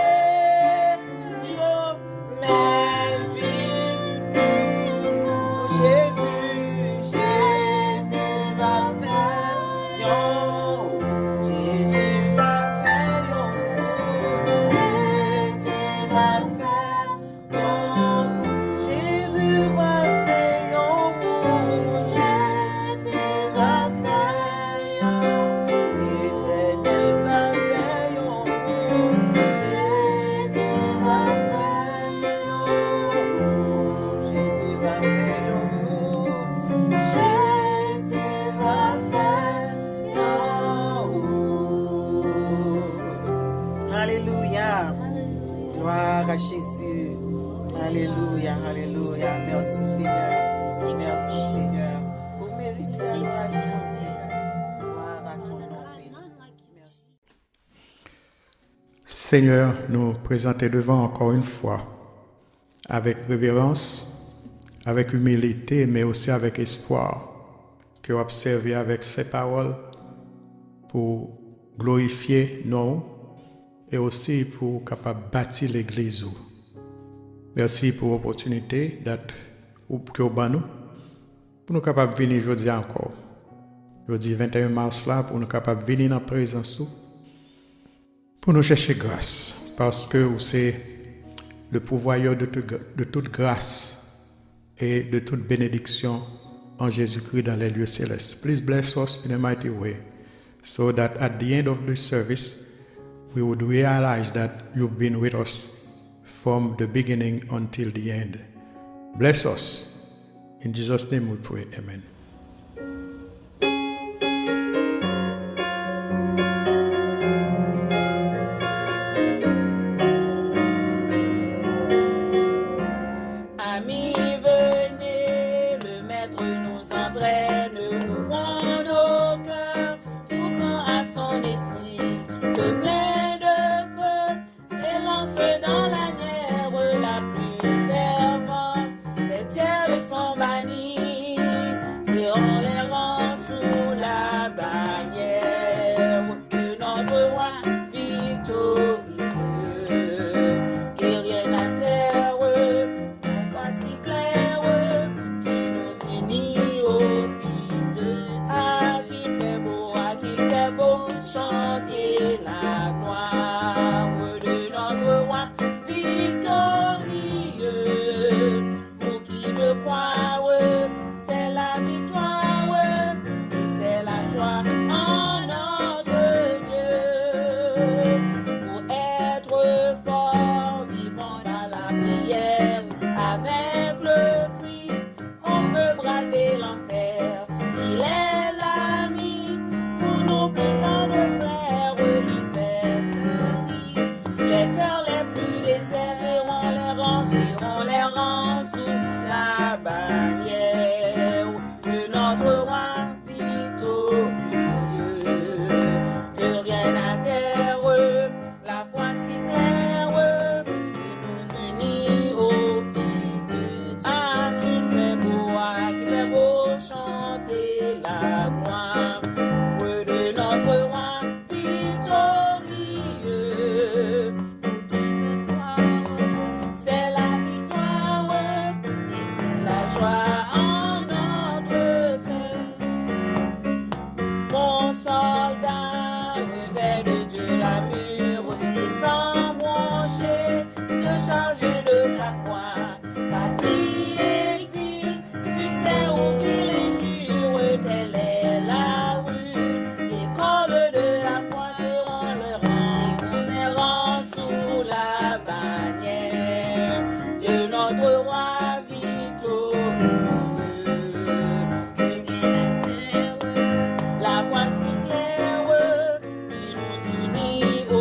yo, Medvin Piro, Jésus va faire yon, Jésus va faire yon, Jésus va faire yon, Jésus va faire yon, Jésus va faire yon, l'Éternel va faire yon, Jésus va faire yon, Jésus va faire yon, Jésus va faire yon. Alléluia. Gloire à Jésus. Alléluia, alléluia. Merci Seigneur. Merci Seigneur. Vous méritez adoration Seigneur. Gloire à ton nom béni. Merci. Seigneur, nous présenter devant encore une fois, avec révérence, avec humilité, mais aussi avec espoir, que observer avec ces paroles pour glorifier nous et aussi pour capable bâtir l'église. Merci pour l'opportunité d'être que au nous pour nous capables venir aujourd'hui encore. Jeudi 21 mars là pour nous capables venir dans la présence pour nous chercher grâce parce que c'est le pourvoyeur de toute grâce et de toute bénédiction en Jésus-Christ dans les lieux célestes. Please bless us in a mighty way. so that at the end of the service, we would realize that you've been with us from the beginning until the end. Bless us. In Jesus' name we pray. Amen. Amis, venez, le Maître nous entraîne, ouvrons nos cœurs, tout grand à son esprit, que plein de feu s'élance dans la nière la plus fervente. Les tiers sont bannis, serrons les rangs sous la bannière de notre roi victorieux. Que rien à terre, si clair qui nous unit au Fils de Dieu. Ah, qu'il fait beau chanter la gloire de notre roi victorieux. Pour qui veut croire, c'est la victoire et c'est la joie en notre Dieu. Pour être fort, vivant dans la prière, avec le Christ, on peut braver l'enfer. Il est l'ami pour nos putains de frères. Il fait fleurir les cœurs les plus déserts. Serrons les rangs sous la bannière de notre roi victorieux. Que rien à terre, la foi si claire qui nous unit au Fils de Dieu. Ah, qu'il fait beau chanter la gloire de notre roi victorieux. Pour qui veut croire, c'est la victoire et c'est la joie en notre cœur. Mon soldat, revêt de Dieu l'armure, et sans broncher, se charger de sa croix. Patrie exil, succès aux villes et jure, telle est la rue. L'école de la foi, serrons les rangs sous la bannière de notre roi victorieux. La voix si claire qui nous unit au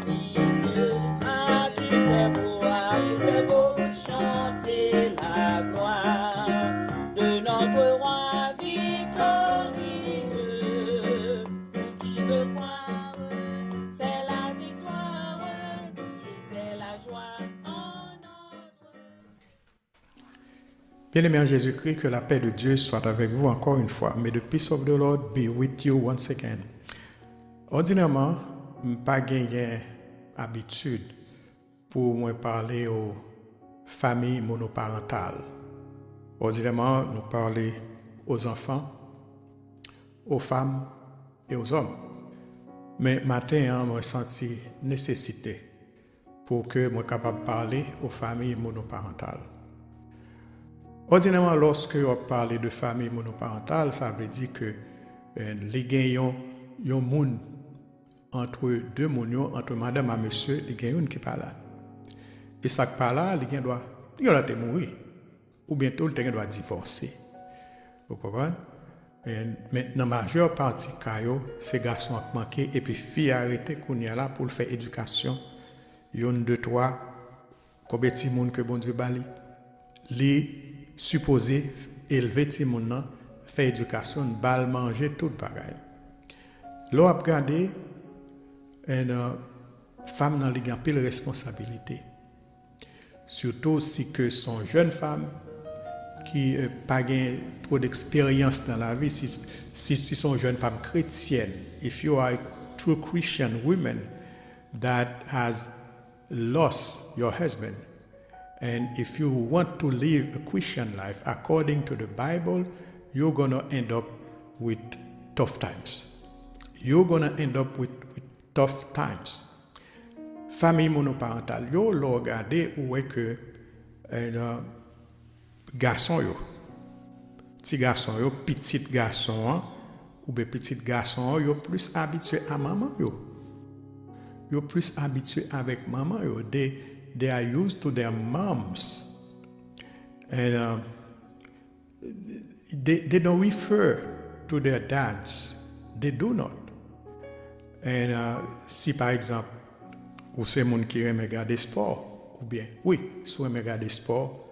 Fils de Dieu. Ah, qu'il fait beau chanter la gloire de notre roi victorieux. Pour qui veut croire, c'est la victoire et c'est la joie en notre. Bien-aimés en Jésus-Christ, que la paix de Dieu soit avec vous encore une fois. May the peace of the Lord be with you once again. Ordinairement, je n'ai pas gagné habitude pour moi parler aux familles monoparentales. Ordinairement, nous parlons aux enfants, aux femmes et aux hommes. Mais matin, je senti nécessité pour que je sois capable de parler aux familles monoparentales. Ordinairement, lorsque on parle de famille monoparentale, ça veut dire que les gagnants, il y a un monde entre deux mounions, entre madame et monsieur, les gagnants qui parlent là. Et ça qui parle là, les gagnants doivent mourir. Ou bientôt, les gagnants doivent divorcer. Vous comprenez? Mais dans la majeure partie des cas, ces garçons ont manqué et puis filles arrêtées qu'on y a là pour faire éducation. Il y a une, deux, trois, combien de monde que bon Dieu bali. Les supposés élever ti moun faire éducation, bal manger tout bagaille. L'on a regardé une femme dans les pile responsabilité. Surtout si que sont jeunes femmes qui pas trop d'expérience dans la vie, si sont jeunes femmes chrétiennes. If you are a true Christian woman that has lost your husband, and if you want to live a Christian life according to the Bible, you're going to end up with tough times. You're going to end up with tough times. Famille monoparentale, yo lo regardé où est que garçon yo, petit garçon yo, petit garçon ou bien petit garçon, yo plus habitué à maman yo. Yo plus habitué avec maman yo. They are used to their moms. And they don't refer to their dads. They do not. And si par exemple, ou c'est moun qui aime regarder sport, ou bien, oui, si vous aimez regarder sport,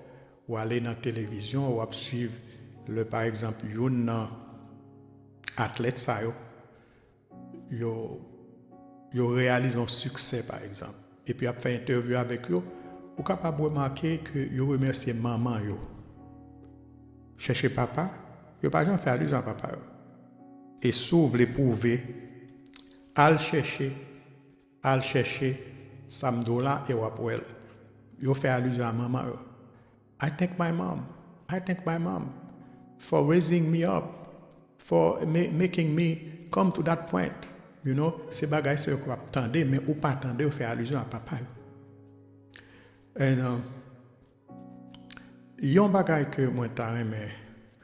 ou aller dans la télévision, ou suivre, par exemple, un athlète, ça, yo réalise un succès, par exemple. Et puis, après faire interview avec eux, vous êtes capable de remarquer que yo remercie maman. Cherchez papa, yo pas jamais fait allusion à papa. Et s'ouvre les prouver, al chercher samdola et wapwel. Yo fait allusion à maman. I thank my mom for raising me up, for making me come to that point. You know, c'est bagay se ko attendez mais ou pas attendez ou fait allusion à papa. Et yon bagay que moi t'a aimé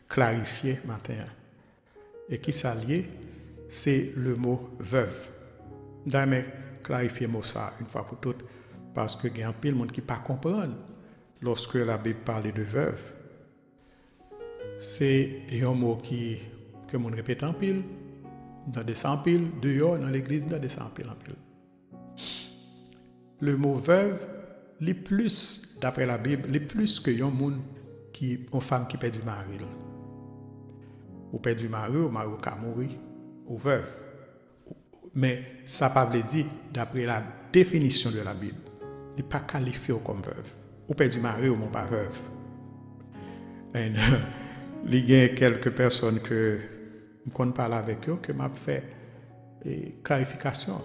clarifier matin et qui s'allie, c'est le mot veuve. D'ailleurs clarifier mot ça une fois pour toutes parce que il y a un pile monde qui pas comprendre lorsque la Bible parle de veuve. C'est un mot que mon répète en pile dans des 100 piles dehors dans l'église dans des 100 piles en pile. Le mot veuve les plus d'après la Bible les plus que yon monde qui une femme qui perd du mari. Ou perd du mari ou mari qui mourir ou veuve. Mais ça pas veut dire d'après la définition de la Bible, il n'est pas qualifié comme veuve. Ou perd du mari ou mon pas veuve. Et il y a quelques personnes que je parle avec eux que m'a fait clarification.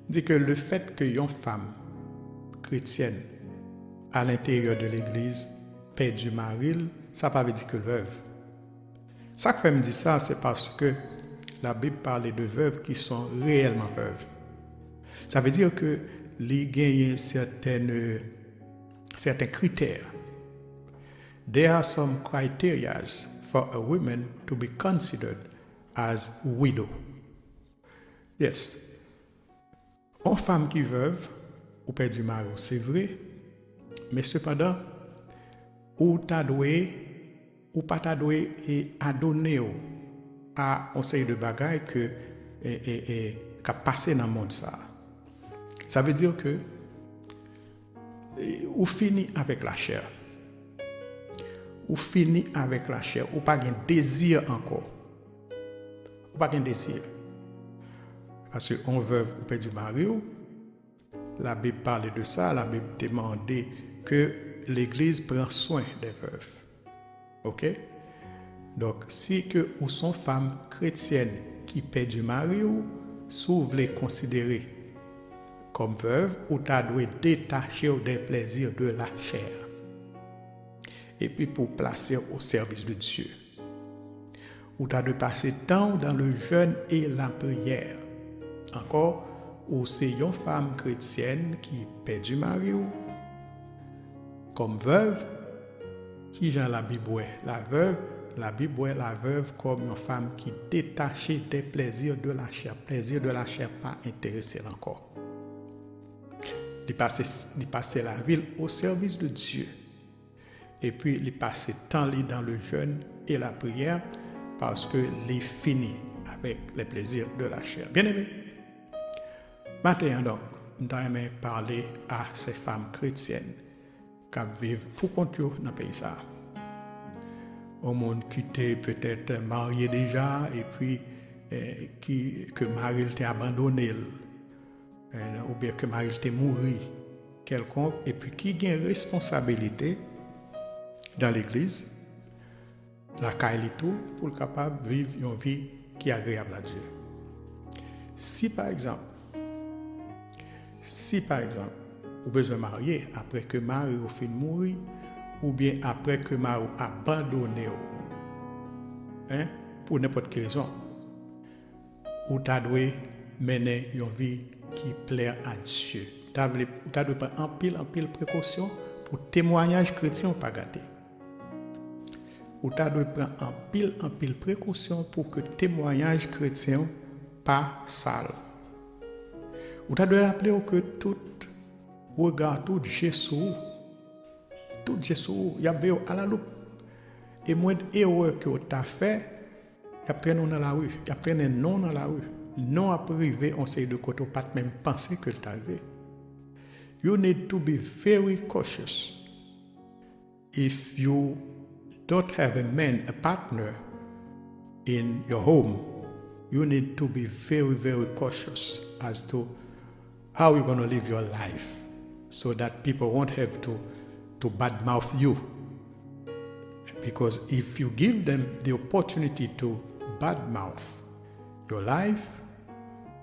Dit que le fait que une femme chrétienne à l'intérieur de l'église perd du mari, ça pas veut dire que veuve. Ça que fait me dire ça, c'est parce que la Bible parle de veuves qui sont réellement veuves. Ça veut dire que les gagnent certains critères. There are some criteria for a woman to be considered as widow. Yes. Une femme qui veuve ou perd du mari, c'est vrai, mais cependant, ou pas doué et adonner à un série de bagailles que qu'a passé dans le monde ça. Ça veut dire que ou fini avec la chair. Ou fini avec la chair, ou pas de désir encore. Ou pas de désir. Parce qu'on veuve ou perd du mari, la Bible parle de ça, la Bible demande que l'Église prend soin des veuves. OK? Donc, si que ou sont femmes chrétiennes qui perdent du mari, si vous voulez considérer comme veuve, ou t'as dû détacher des plaisirs de la chair. Et puis pour placer au service de Dieu. Ou t'as dû passer temps dans le jeûne et la prière. Encore, ou c'est une femme chrétienne qui perd du mari, comme veuve, qui dans la Bible, la veuve, la Bible la veuve comme une femme qui détachée des plaisirs de la chair. Plaisir de la chair pas intéressé encore. Il passer la vie au service de Dieu. Et puis il passer temps dans le jeûne et la prière parce que il finit avec les plaisirs de la chair. Bien aimé. Maintenant donc, nous allons parler à ces femmes chrétiennes qui vivent pour compte dans le pays ça. Au monde qui était peut-être marié déjà et puis que mari t'a abandonné ou bien que mari t'a mouru quelconque et puis qui a une responsabilité dans l'église la caille tout pour être capable de vivre une vie qui est agréable à Dieu. Si par exemple vous besoin de marier après que mari a fini de mourir ou bien après que mari a abandonné pour n'importe quelle raison ou tu dois mener une vie qui plaît à Dieu. Tu dois prendre en pile précaution pour témoignage chrétien pas gâté. ou tu dois prendre en pile précaution pour que témoignage chrétien pas sale. Ou tu dois rappeler que tout regard, tout Jésus, il y avait à la loupe. Et moins d'erreur que tu as fait, il y a traîné dans la rue, il y a traîné non dans la rue. Non à privé, on sait de côté, pas même penser que tu arrivé. You need to be very cautious. If you don't have a partner in your home, you need to be very, very cautious as to how you're going to live your life so that people won't have to badmouth you. Because if you give them the opportunity to badmouth your life,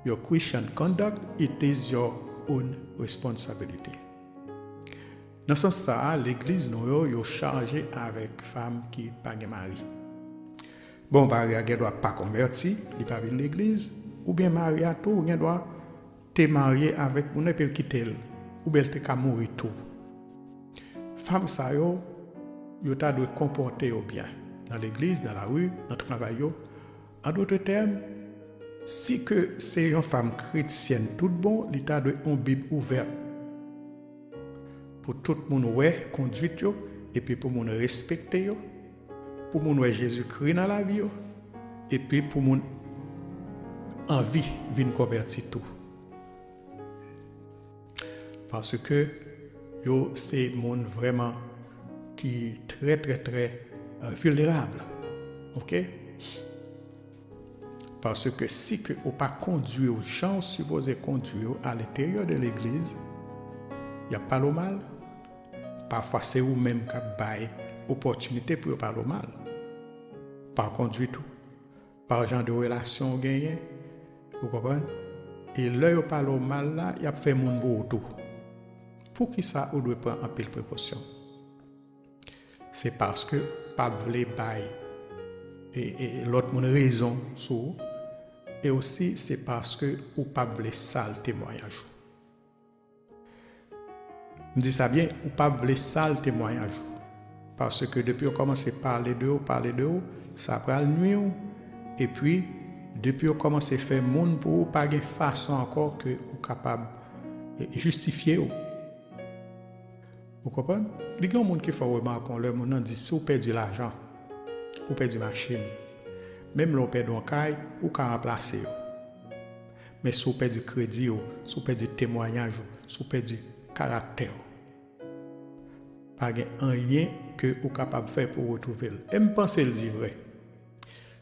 your Christian conduct, it is your own responsibility. Dans ce sens, l'église nous est chargée avec femmes qui pas de mari. Bon, mari ne doit pas convertir, il ne pas venir l'église, ou bien mari à tout, il doit te marier avec, on ne peut quitter, ou bien te mourir tout. Femme ça yo doit comporter bien dans l'église, dans la rue, dans le travail. En d'autres termes, si que c'est une femme chrétienne tout bon, l'État doit une Bible ouverte pour tout le monde ouais conduite yo, et puis pour le monde respecter yo, pour le monde ouais Jésus-Christ dans la vie yo, et puis pour le monde envie venir convertir tout. Parce que yo c'est monde vraiment qui très vulnérable. OK? Parce que si que ou pas conduire aux gens supposés conduire à l'intérieur de l'église, il n'y a pas le mal. Parfois c'est vous même qui avez opportunité pour parler au mal. Par conduire tout. Par genre de relation gagné. Vous comprenez? Et là, vous parlez au mal là, il y a fait mon beau tout. Pour qui ça, on doit prendre un peu de précaution? C'est parce que pas voulez bailler et l'autre mon raison sur, et aussi c'est parce que ou pas voulez sale témoignage. Je dis ça bien, ou pas voulez sale témoignage, parce que depuis on commence à parler de vous, ça prend le nuit, et puis depuis on commence à faire monde pour vous, pas de façon encore que vous capable de justifier. Vous comprenez? Il y a des gens qui font remarquer, le monde dit si vous perdez l'argent, vous perdez la machine, même si vous perdez un caille, vous pouvez remplacer. Mais si vous perdez du crédit, si vous perdez du témoignage, si vous perdez du caractère, pas rien que vous êtes capable de faire pour retrouver. Et je pense que c'est vrai.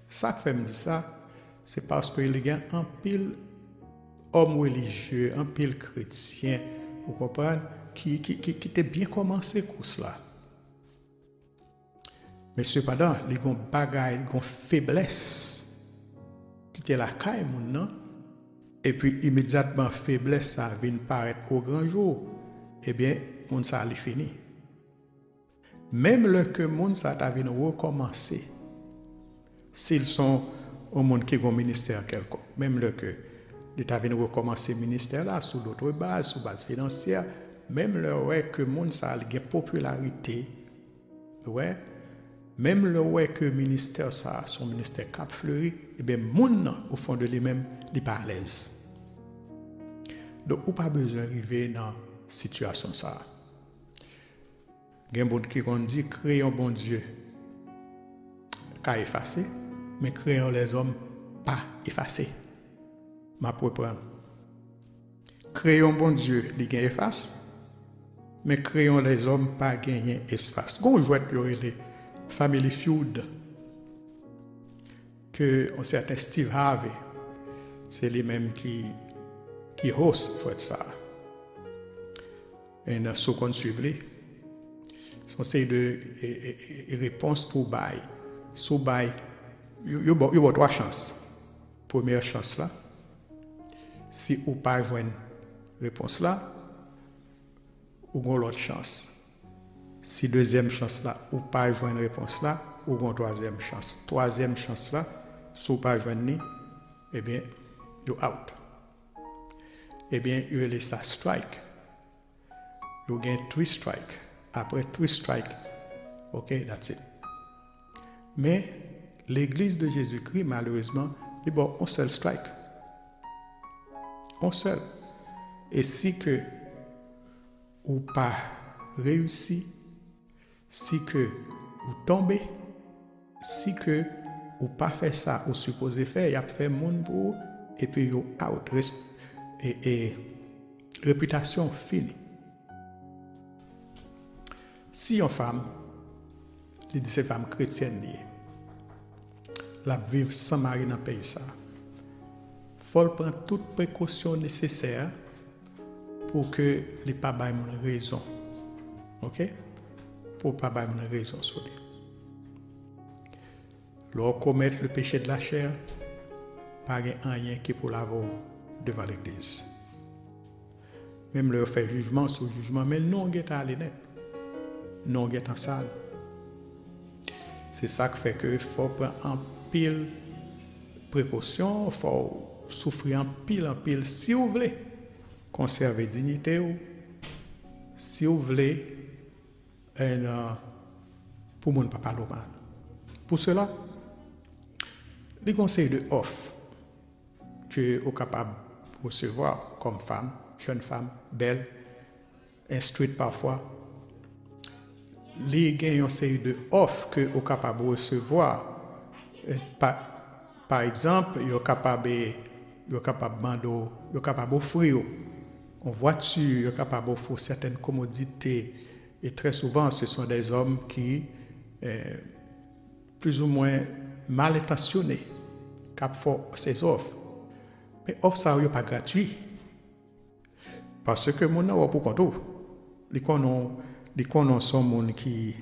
Ça qui fait me dire ça, c'est parce qu'il y a un pile homme religieux, un pile chrétien, vous comprenez, qui était bien commencé pour cela. Mais cependant, les gens bagaille, les gens faiblesse, qui était la caille, et puis immédiatement, faiblesse, ça vient paraître au grand jour, eh bien, on ça allait fini. Même le que monde ça vient recommencer, s'ils sont au monde qui a un ministère quelconque, même le que l'État vient recommencer ministère là, sous d'autres bases, sous base financière, même le ouais que monde ça a une popularité, ouais, même le ouais que ministère ça, son ministère cap fleuri, et bien monde au fond de lui-même, il pas à l'aise. Donc ou pas besoin d'arriver dans situation ça. Il y a des gens qui ont dit créons bon Dieu, qu'à effacer, mais créons les hommes pas effacés. Ma propre. Créons bon Dieu, il gagne efface. Mais créons les hommes pas gagner espace. Gon jouet les Family Feud que un certain Steve Harvey, c'est lui-même qui host jouet ça. Et dans ce qu'on suit, son série de réponses pour bail. Sous bail, il y a trois chances. Première chance là, si ou pas joindre réponse là, ou gon l'autre chance. Si deuxième chance là, ou pas joindre réponse là, ou gon troisième chance. Troisième chance là, si ou pas joindre ni, eh bien, you out. Eh bien, you laisse ça strike. You gain 3 strikes. Après 3 strikes, okay, that's it. Mais l'Église de Jésus-Christ, malheureusement, dit bon, un seul strike. Un seul. Et si que ou pas réussi, si que ou tombez, si que ou pas fait ça ou supposé faire, il a fait monde pour et puis you out et réputation finie. Si une femme, il dit c'est femme chrétienne la vivre sans mari dans le pays ça, faut prendre toutes précautions nécessaires pour que les pas bailler mon raison. OK? Pour pas bailler mon raison sur lui. Lorsqu'on commet le péché de la chair, pas rien qui pour l'avoir devant l'église. Même leur fait jugement sur jugement, mais non guet à aller net. Non guet en salle. C'est ça qui fait que faut prendre en pile précaution, faut souffrir en pile si vous voulez conserver dignité ou si vous voulez pour mon papa normal. Pour cela, les conseils de offre que vous êtes capable de recevoir comme femme, jeune femme, belle, instruite parfois, les gains conseils de offre que vous êtes capable de recevoir, par exemple, vous êtes capable d'offrir en voiture, vous êtes capable d'offrir certaines commodités, et très souvent, ce sont des hommes qui plus ou moins mal intentionnés qui font ces offres. Mais offre ça n'est pas gratuit. Parce que mon nom pour compte, les connaissons sont monde qui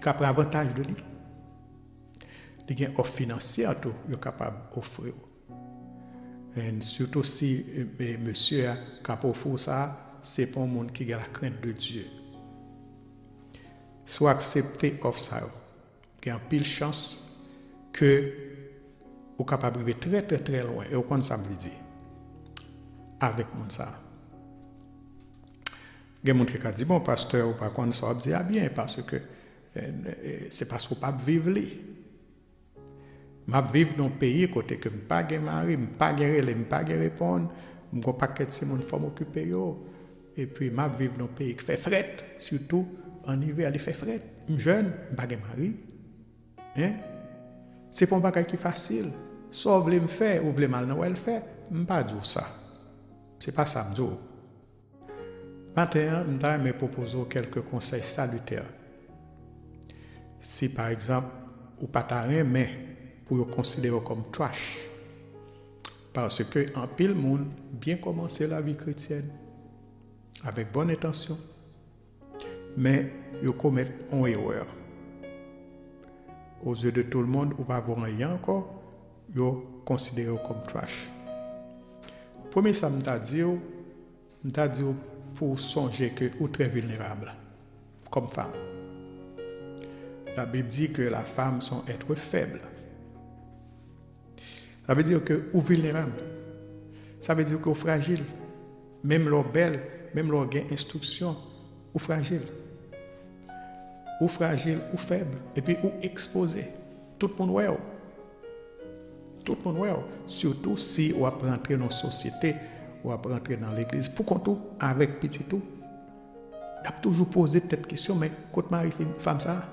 a avantage de lui. Les offres financières tout est capable d'offrir. Et surtout si monsieur a capable d'offrir ça, c'est pour un monde qui a la crainte de Dieu. Soit accepter offre ça. Il y a une pile chance que vous êtes capable de très très très loin. Et vous comprenez ça veut dire. Avec mon ça. Il y a des gens qui ont dit, bon, pasteur, ou par contre, ça dit bien, parce que c'est parce que vous ne vivez pas. Je vis dans un pays côté que je n'ai pas de mari, je n'ai pas de relais, je n'ai pas de répondre, je n'ai pas de mon femme occupée. Et puis, je vis dans un pays qui fait fret, surtout en hiver, il fait fret. Je suis jeune, je n'ai pas de mari. Hein? C'est pas un bagage qui est facile. Soit vous voulez me faire, ou vous voulez mal le faire, je ne vais pas dire ça. Ce n'est pas ça que je dis. Maintenant, je vais proposer quelques conseils salutaires. Si par exemple, vous n'avez pas rien, mais pour vous considérer comme trash. Parce que en pile monde bien commencer la vie chrétienne avec bonne intention, mais vous commettez une erreur. Aux yeux de tout le monde, vous ne pouvez pas rien encore, vous considérez comme trash. Premier, ça m'a dit pour songer que vous êtes très vulnérable comme femme. La Bible dit que la femme sont êtres faibles. Ça veut dire que vous êtes vulnérable. Ça veut dire que vous êtes fragile. Même leur belle, même leur gain instruction, vous êtes fragile. Ou fragile, ou faible, et puis ou exposé. Tout le monde voit. Tout le monde voit. Surtout si on va rentrer dans la société, on va rentrer dans l'église. Pour qu'on tout, avec petit tout, il a toujours posé cette question, mais quand mari fait une femme ça,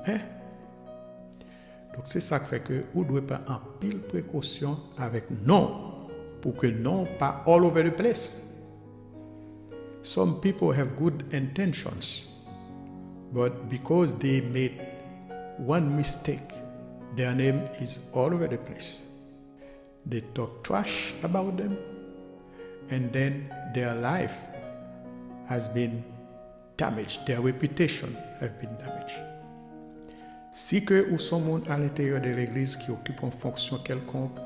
hein? Donc c'est ça qui fait que vous devez prendre en pile précaution avec non, pour que non pas all over the place. Some people have good intentions, but because they made one mistake, their name is all over the place. They talk trash about them, and then their life has been damaged. Their reputation has been damaged. Si que ou sont monde à l'intérieur de l'église qui occupe une fonction quelconque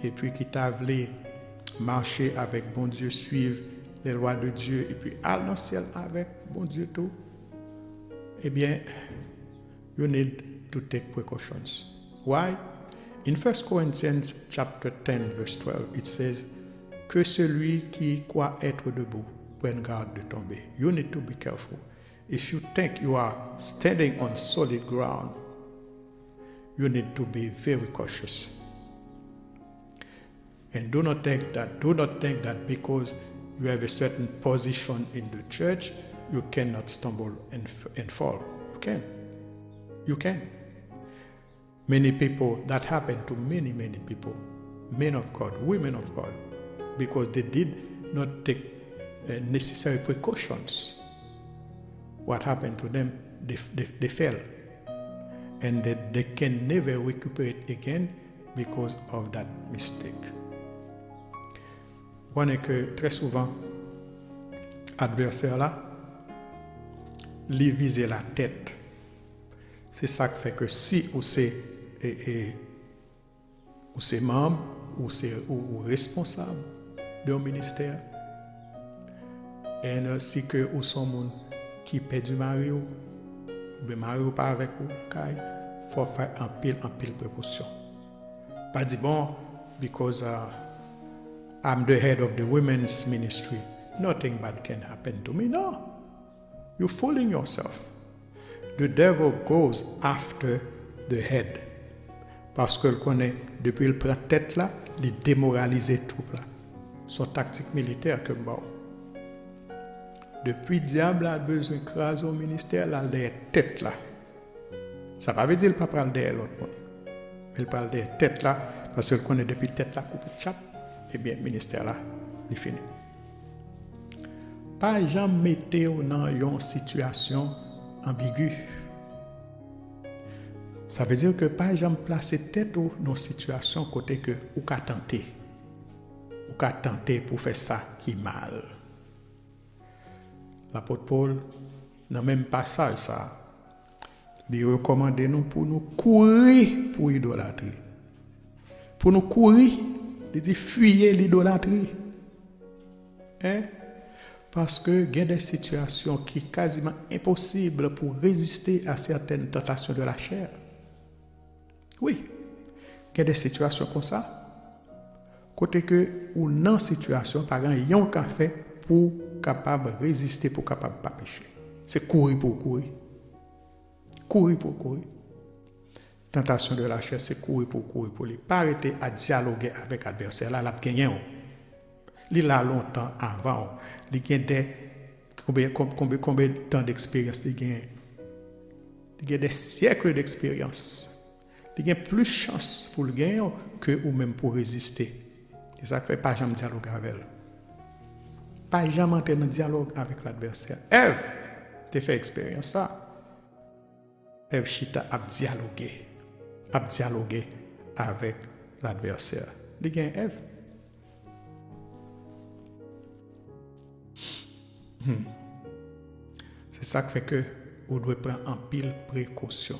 et puis qui t'a voulu marcher avec bon Dieu, suivre les lois de Dieu et puis aller dans le ciel avec bon Dieu tout, eh bien, you need to take precautions. Why? In 1 Corinthians chapter 10 verse 12, it says que celui qui croit être debout prenne garde de tomber. You need to be careful. If you think you are standing on solid ground, you need to be very cautious. And do not think that because you have a certain position in the church, you cannot stumble and fall. You can. Many people, that happened to many people, men of God, women of God, because they did not take necessary precautions. What happened to them? They fell. And they can never recuperate again because of that mistake. On est que très souvent, adversaire là, lui viser la tête. C'est ça qui fait que si ou c'est membre ou responsable d'un ministère, et si que ou son monde qui perd du mari ou mari ou pas avec ou, il faut faire un pile précaution. Pas dire bon, because I'm the head of the women's ministry, nothing bad can happen to me. No, you're fooling yourself. The devil goes after the head. Parce que le connaît, depuis le prend tête là, il démoralise tout là. Son tactique militaire que bon. Depuis le diable a besoin d'écraser au ministère là, les têtes là. Ça ne veut pas dire qu'il ne parle pas derrière l'autre monde. Mais il parle des têtes là, parce qu'il connaît depuis tête là, coupé de chap, et bien le ministère là, il est fini. Pas jamais mettre dans une situation ambiguë. Ça veut dire que pas jamais placer tête dans une situation côté que ou qu'a tenté. Ou qu'a tenté pour faire ça qui est mal. L'apôtre Paul, dans le même passage, ça, il recommande nous pour nous courir pour l'idolâtrie. Pour nous courir, il dit fuyer l'idolâtrie. Hein? Parce que il y a des situations qui sont quasiment impossibles pour résister à certaines tentations de la chair. Oui, il y a des situations comme ça. Côté que, ou non situation, par exemple, il y a un fait pour capable résister, pour capable pas pécher. C'est courir pour courir. Courir pour courir. Tentation de la chair, c'est courir pour lui. Pas arrêter à dialoguer avec l'adversaire. Là, il a gagné. Il a longtemps avant. Il a des combien de temps d'expérience il a des siècles d'expérience. Il a plus de chance pour le gagner que ou même pour résister. C'est ça qui fait pas jamais dialoguer avec elle. Pas jamais entrer dans dialogue avec l'adversaire. Ève, tu fait expérience ça. Ève chita a dialogué avec l'adversaire. Il gagne Ève. C'est ça qui fait que vous devez prendre en pile précaution.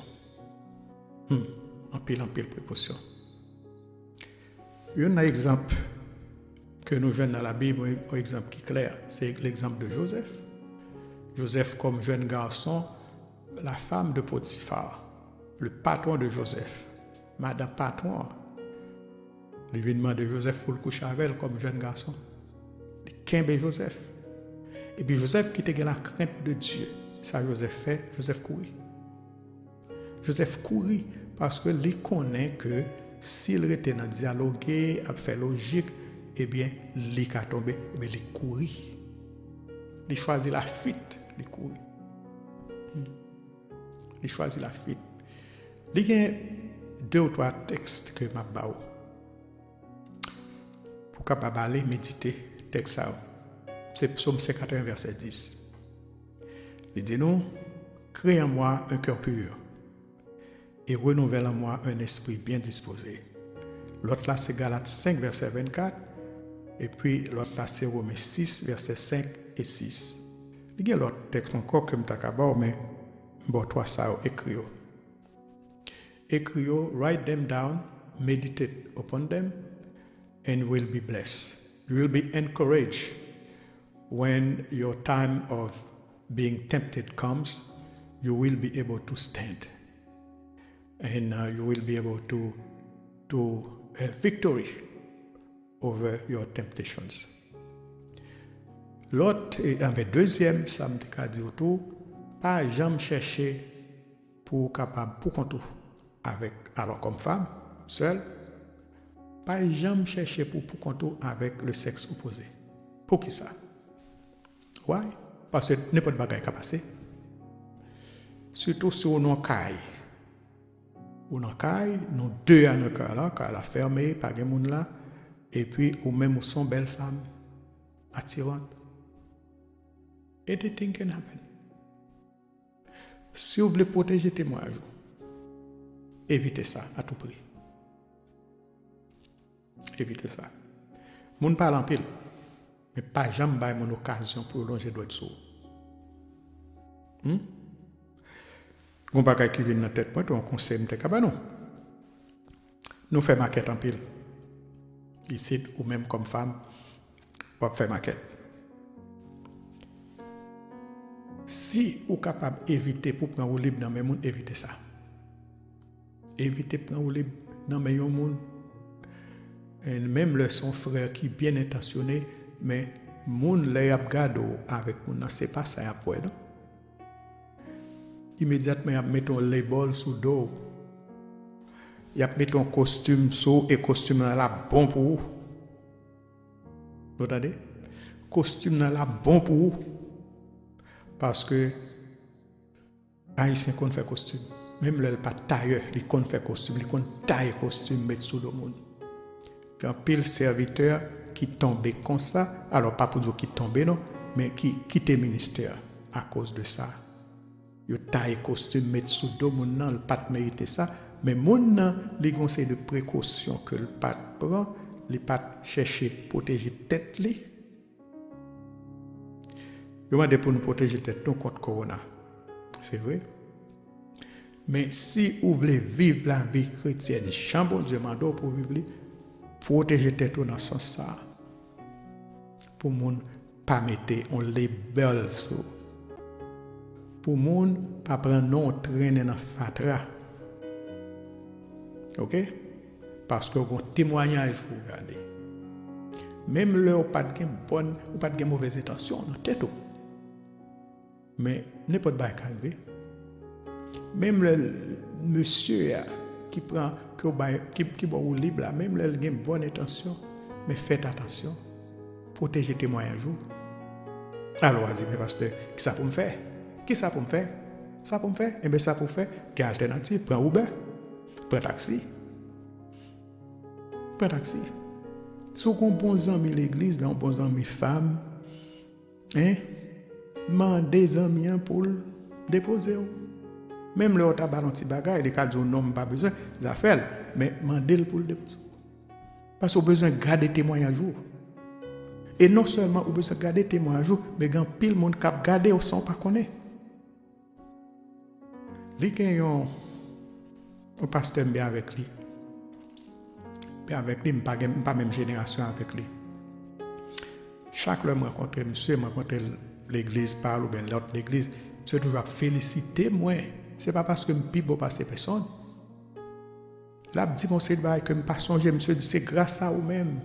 En pile précaution. Un exemple que nous jouons dans la Bible, un exemple qui est clair, c'est l'exemple de Joseph. Joseph comme jeune garçon, la femme de Potiphar, le patron de Joseph, madame patron, l'événement de Joseph pour le coucher avec elle comme jeune garçon. Il quimbe Joseph. Et puis Joseph qui était la crainte de Dieu. Ça Joseph fait, Joseph courit. Joseph courit parce que il connaît que s'il était dans le dialogue, a fait logique, eh bien, il a tombé, mais il courit. Il choisit la fuite, il courit. Il choisit la fuite. Il y a 2 ou 3 textes que je vais vous pour capable aller méditer texte ça. C'est Psaume 51 verset 10. Il dit nous, crée en moi un cœur pur et renouvelle en moi un esprit bien disposé. L'autre là c'est Galates 5 verset 24 et puis l'autre là c'est Romains 6 verset 5 et 6. Il y a l'autre texte encore que je t'ai mais bon toi ça écrit. Écrit, write them down, meditate upon them and will be blessed. You will be encouraged when your time of being tempted comes. You will be able to stand and you will be able to have victory over your temptations. L'autre, avec deuxième, ça me dit autour, pas jamais chercher pour capable pour contour avec, alors comme femme, seule, pas jamais chercher pour compter avec le sexe opposé. Pour qui ça? Ouais, parce que n'importe quoi qui passer. Surtout si on a caille. On a caille, nous deux à nos cœurs là, car la fermé, pas de monde là, et puis ou même ou son belle femme attirante. Anything can happen. Si vous voulez protéger tes moyens, évitez ça à tout prix. Évitez ça. Moun parle en pile, mais pas jamais mon occasion pour longer droit sous. Gon bagay qui vient dans tête point on conseil m'te cabanon. Nous fait maquette en pile. Ici ou même comme femme, on fait maquette. Si vous êtes capable d'éviter pour prendre libre dans mes monde, évitez ça. Évitez de prendre libre dans mes monde. Et même le son frère qui est bien intentionné, mais moun les gado avec moun c'est pas ça après non. Immédiatement y met ton label sous dos. Y a mis ton costume sous et costume là bon pour vous. Vous entendez? Costume là bon pour vous. Parce que haïtien qu'on fait costume, même le pas tailleur, il qu'on fait costume, il qu'on taille costume mettre sous le monde. Quand pile serviteur qui tombait comme ça, alors pas pour dire qui tombait non, mais qui quittait ministère à cause de ça. Yo taille costume mettre sous le monde non, le pas mériter ça, mais mon nan les conseils de précaution que le pas prend, les pas chercher protéger tête li. Yo m'a dit pour nous protéger tête nous contre corona. C'est vrai. Mais si vous voulez vivre la vie chrétienne, chambre Dieu m'a donné pour vivre, protéger tête dans ce sens ça. Pour moun pas mettre on label sur. Pour moun pas prendre non traîner dans fatra. OK? Parce que un témoignage faut regarder. Même là ou pas de bonne ou pas de mauvaise intention dans tête. Mais n'importe quoi qui arrive. Même le monsieur qui prend qui bon libre là, même le a bonne intention, mais faites attention. Protégez tes moyens jour. Alors on dit mais pasteur, qui ça pour me faire? Qui ça pour me faire? Ça pour me faire? Eh bien ça pour faire, quelle alternative? Prends Uber, prends taxi. Prends taxi. Si vous avez un bon ami l'église, un bon ami femme, hein? Mandez des amis pour déposer. Même le autre a un petit bagage, les cas où non pas besoin, ça fait, mais mandez pour le déposer. Parce que vous avez besoin de garder témoin à jour. Et non seulement vous avez besoin de garder témoin à jour, mais quand pile monde cap garder au son pas connaît. Les gens un pasteur bien avec lui. Bien avec lui, pas même génération avec lui. Chaque fois que je rencontre monsieur, je rencontre l'église parle ou bien l'autre l'église, je toujours féliciter moi. C'est pas parce que je suis passer personne. Là, je dis mon c'est que je pas songer, monsieur dit c'est grâce à vous-même.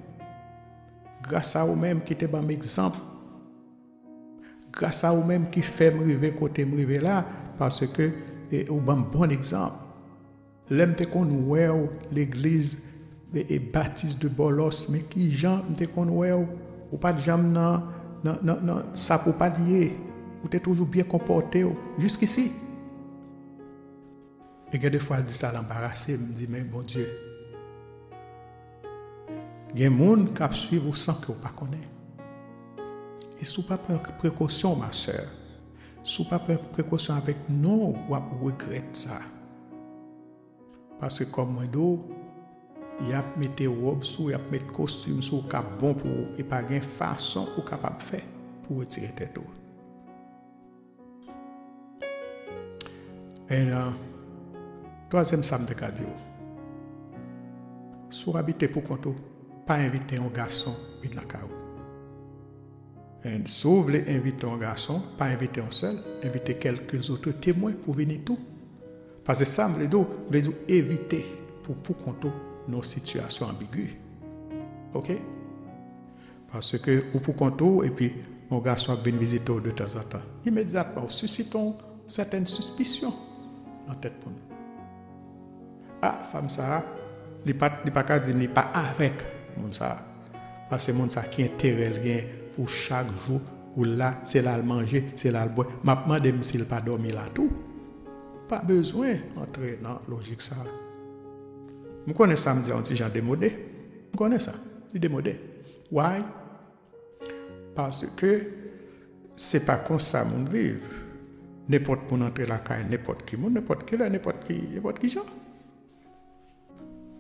Grâce à vous-même qui était bon exemple. Grâce à vous-même qui fait me arriver côté me arriver là parce que ou bon exemple. L'aime te qu'on ouais l'église et baptiste de Bolos mais qui Jean te qu'on ouais ou pas de jam non ça pour pas lier ou t'es toujours bien comporté jusqu'ici. Et que des fois elle dit ça l'embarrassé me dit mais bon Dieu. Il y a des gens qui suivent sans que vous ne connaissez pas. Et si vous ne prenez pas précaution, ma soeur, si vous ne prenez pas précaution avec nous, vous regrettez ça. Parce que comme moi, il y a mis robe sous, il y a mis costume sous, qui est bon pour vous, et pas de façon ou capable de faire pour retirer tête. Et troisième samedi, si vous habitez pour compte, pas inviter un garçon et de la caou. Et si vous voulez inviter un garçon, pas inviter un seul, inviter quelques autres témoins pour venir tout. Parce que ça, veut dire éviter pour compter nos situations ambiguës. OK? Parce que ou pour compter, et puis un garçon vient visiter de temps en temps. Immédiatement, suscitons certaines suspicions dans la tête pour nous. ah, femme ça, il pas qu'à dire, il pas avec moun ça. Parce que moun ça qui intérêt gain pour chaque jour, ou là, c'est là le manger, c'est là le boire. M'a demandé s'il pas dormi là tout. Pas besoin d'entrer dans la logique ça. Je connais ça, me dit un petit genre démodé. Je connais ça, c'est démodé. Why? Parce que c'est pas comme ça mon vivre. N'importe pour entrer la caille, n'importe qui, n'importe qui gens.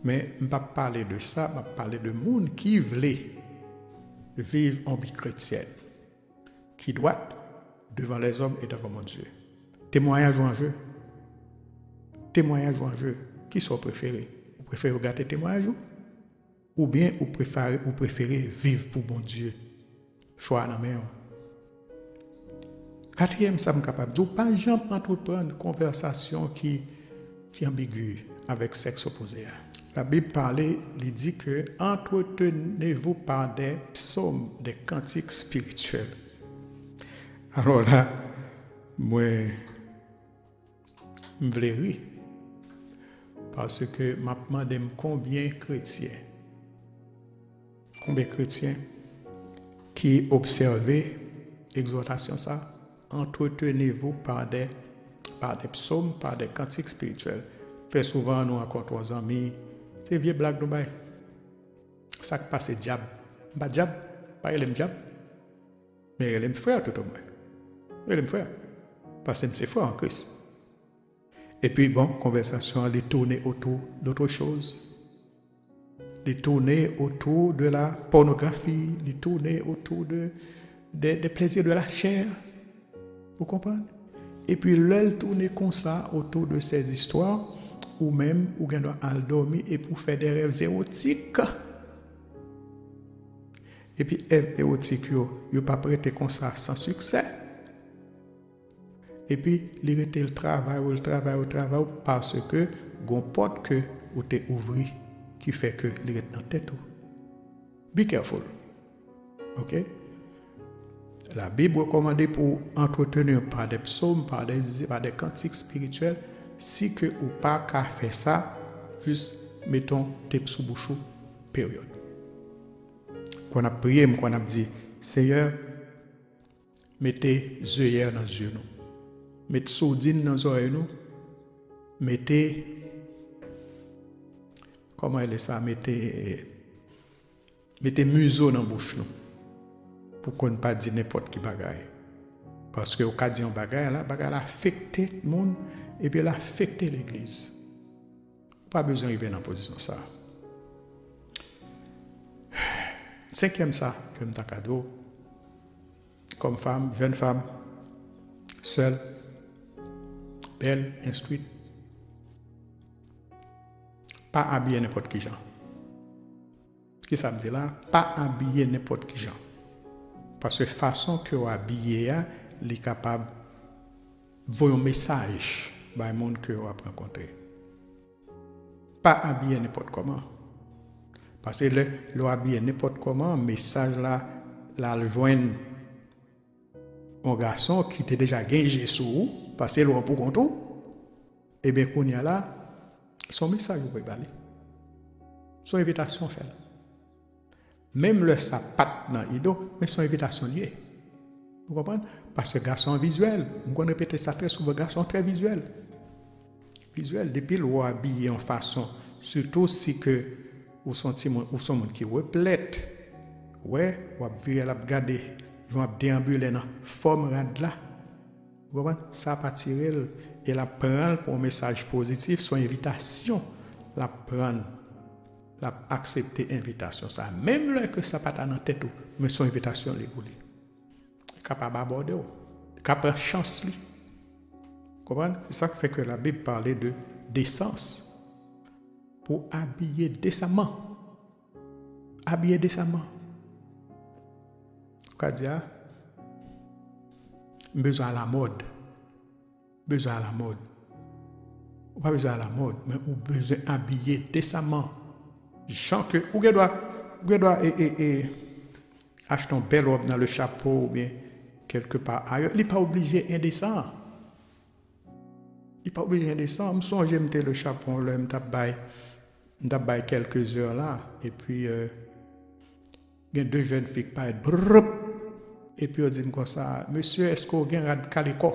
Mais je ne vais pas parler de ça, je vais parler de monde qui veut vivre en vie chrétienne, qui doit devant les hommes et devant mon Dieu. Témoignage ou en jeu. Témoignage ou en jeu. Qui sont préférés? Vous préférez regarder témoignage ou bien vous préférez vivre pour bon Dieu? Choix dans main. Quatrième, ça me capable de pas jamais entreprendre une conversation qui est ambiguë avec sexe opposé. La Bible parlait, il dit que entretenez-vous par des psaumes, des cantiques spirituels. Alors là, moi, je voulais rire. Parce que je me demande combien de chrétiens qui observaient l'exhortation ça, entretenez-vous par des psaumes, par des cantiques spirituels. Très souvent, nous encore 3 amis, c'est vieux blague de bail. Ça qui passe diable. Pas diable, pas elle aime diable. Mais elle aime frère tout au moins. Elle aime frère. Parce que c'est frère en Christ. Et puis, bon, conversation, elle est tournée autour d'autre chose. Elle est tournée autour de la pornographie, elle est tournée autour des plaisirs de la chair. Vous comprenez? Et puis, elle tourne comme ça autour de ces histoires, ou même, ou bien doit aller dormir et pour faire des rêves érotiques. Et puis, rêves érotiques, ils pas prêté comme ça sans succès. Et puis, il était le travail parce que gon porte que ou te ouvri qui fait que il est dans tête. Be careful. OK? La Bible recommande pour entretenir par des psaumes, par des cantiques spirituels, si que ou pas qu'à faire ça, juste mettons tes sous bouchou, période. Quand on a prié, quand on a dit, Seigneur, mettez yeux dans les yeux nous. Mettez soudine dans les oreilles nous. Mettez, comment elle est ça, mettez museau dans la bouche nous. Pour qu'on ne pas dire n'importe qui bagaille. Parce que au cas de bagaille là affecte le monde et puis elle affecte l'église. Pas besoin d'arriver dans la position ça. 5e ça, comme ta cadeau, comme femme, jeune femme, seule, belle, instruite, pas habillée n'importe qui genre. Ce que ça me dit là, pas habillée n'importe qui genre. Parce que la façon que vous habillez, il est capable de voir un message dans le monde que vous avez rencontré. Pas habillé n'importe comment. Parce que le habillé n'importe comment, le message là, le joindre un garçon qui était déjà gagné sur vous, parce que le pour compte, et bien qu'on y a là, son message vous pouvez baler. Son invitation fait. Même le sapat dans l'ido, mais son invitation liée. Vous comprenez? Parce que garçon visuel, on répète ça très souvent, garçon très visuel. Visuel, depuis le habillé en façon, surtout si que ou son monde qui replète, ouais, ou virer la regarder, ou déambuler dans forme rad là. Vous comprenez? Ça pas tirer et la prendre pour un message positif, son invitation, la prendre. Accepter l'invitation. Ça, même là que ça pas dans tête, mais son invitation les goulé. Capable d'aborder, capable de chance. Comprenez? C'est ça qui fait que la Bible parlait de décence. Pour habiller décemment. Habiller décemment. C'est-à-dire, besoin à la mode. Besoin à la mode. Pas besoin à la mode, mais ou besoin habiller décemment. Chant que ou doit acheter un bel robe dans le chapeau ou bien quelque part ailleurs, il n'est pas obligé indécent. Il pas obligé de descendre. Je songe me le chaperon là, me tape quelques heures là et puis il y a deux jeunes filles qui parlent et puis on dit comme ça, monsieur, est-ce qu'on a un rad calico?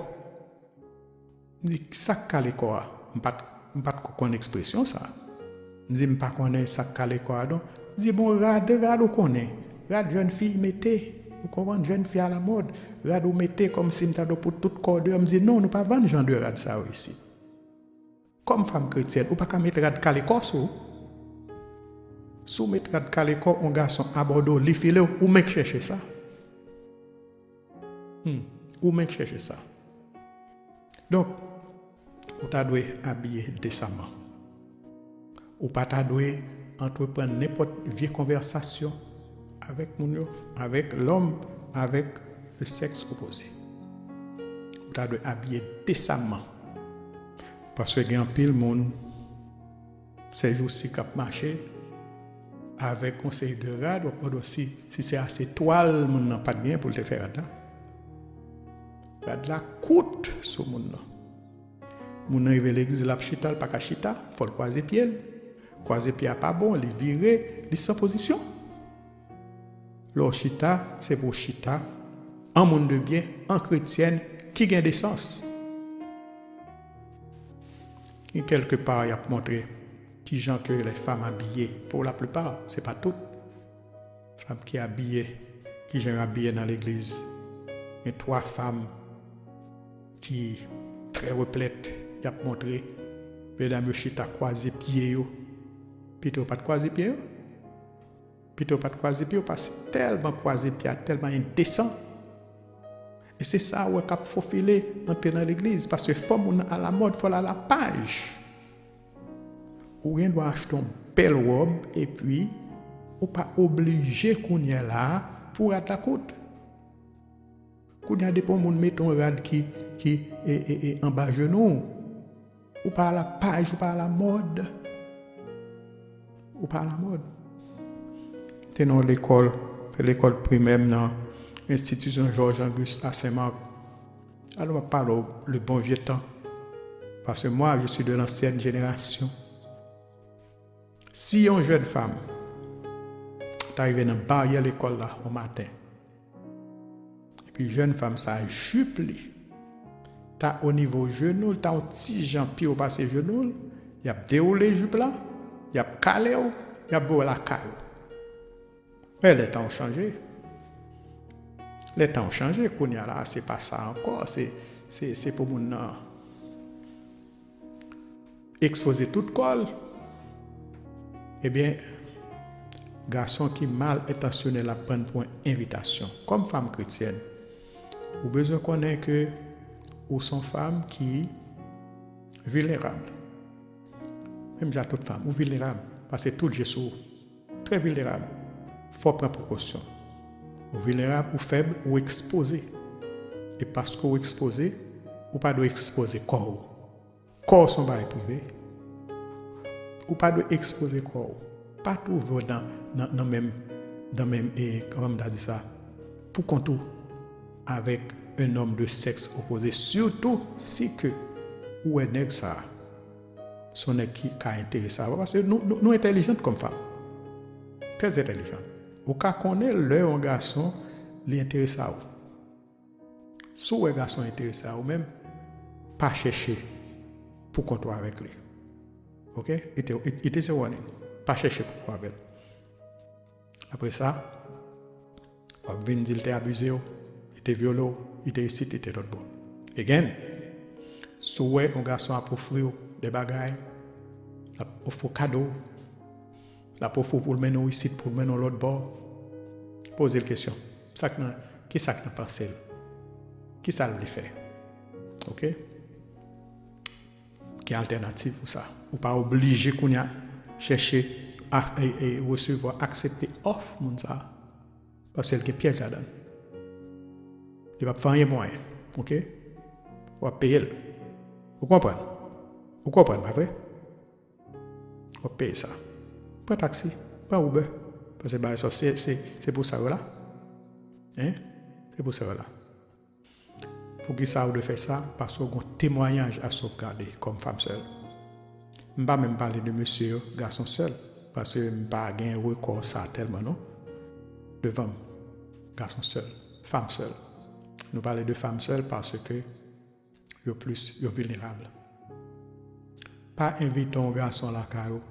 Je dis ça calico je ne pas connaître expression ça. Je dis pas connaître ça calico donc je dis bon rad on connaît. Rad jeune fille mettez, vous comprenez jeune fille à la mode. Rad ou mettez comme si m'ta pour tout corps de me dit non, nous pas vendre genre de rad ça ici. Comme femme chrétienne, ou pas qu'à mettre rad calico sous mettre rad calico un garçon à Bordeaux, li filé ou mec chercher ça. Ou mec chercher ça. Donc, ou ta doit habiller décemment. Ou pas ta doit entreprendre n'importe vieille conversation avec mon avec l'homme, avec le sexe opposé. Ou ta doit habiller décemment. Parce que il y a un pile monde ces jours-ci qui marché avec conseil de rad ou aussi si c'est assez toile mon n'a pas de bien pour te faire là. Rad la coûte sur mon nom. Mon arrive à l'église la chita pas chita, faut le croiser pied. Croiser pied pas bon, il virer, il sans position. L'or chita, c'est pour chita en monde de bien, en chrétienne qui gagne des sens. Et quelque part, il a montré qui gens que les femmes habillées, pour la plupart, c'est pas toutes. Femmes qui habillées, qui sont habillées dans l'église. Et 3 femmes qui très replètes, il a montré, mesdames, chita croisé pieds, puis tu pas de croiser pieds, puis tu pas de croiser pieds, parce que tellement croisé pieds, tellement indécent. Et c'est ça où il faut filer entrer dans l'église, parce que femme à la mode, il faut aller à la page. Ou rien doit acheter une belle robe, et puis, ou pas obligé qu'on y est là pour être la côte. Qu'on y a des gens qui mettent un rad qui est en bas genou, ou pas à la page, ou pas à la mode. Ou pas à la mode. C'est dans l'école primaire, dans l'institution Georges-Auguste à Saint-Marc. Alors, on parle le bon vieux temps. Parce que moi, je suis de l'ancienne génération. Si une jeune femme t'arrive dans le barrière de l'école là, au matin, et puis jeune femme, ça jupe, t'as au niveau genou, t'as un petit jampier au passé genou, il y a déroulé jupe là, il y a calé, il y a volé la caille. Mais les temps ont changé. Les temps ont changé, qu'on y a là, c'est pas ça encore, c'est pour mon exposer toute colle. Eh bien, garçon qui mal intentionné la prendre pour une invitation, comme femme chrétienne, vous besoin connaître que ou sont femmes qui vulnérables. Même déjà toute femme, ou vulnérable, parce que tout Jésus très vulnérable. Faut prendre précaution. Ou vulnérable, ou faible, ou exposé. Et parce que vous exposé, ou pas de exposer corps. Corps sont pas privé. Ou pas de exposer corps. Pas tout dans même et comment on dit ça. Pour qu'on tout avec un homme de sexe opposé, surtout si que ou un ex ça son qui a intéressé parce que nous intelligentes comme femmes. Très intelligentes. Ou quand on est un garçon li intéressé à vous. Si un garçon intéressé à vous même pas chercher pour qu'on soit avec lui. OK? It is a warning. Pas chercher pour avec. Après ça, on va venir dire qu'il t'a abusé, il t'a violé, il t'a incité, il t'a d'autres bon. Again, si un garçon a offert des bagailles, il a offert cadeau, il a offert pour le mener ici, pour le mener l'autre bord, posez la question. Qui ça qui n'a pensé? Qui ça le fait? OK? Qui est alternative pour ça? Ou pas obligé qu'on y a cherché et recevoir, accepter offre, parce que c'est piège là-dedans. Il va faire un moyen, ok? On va payer. Vous comprenez? Vous comprenez, pas vrai? On va payer ça. Pas taxi, pas Uber. Parce que c'est pour ça là. Hein? C'est pour ça là. Pour qui ça ou de faire ça? Parce qu'on a un témoignage à sauvegarder comme femme seule. Je ne vais pas même parler de monsieur, garçon seul, parce que je n'ai pas un record ça tellement, non? Devant garçon seul, femme seule. Nous parlons de femme seule parce que ils sont plus vulnérables. Pas inviter un garçon à la caillou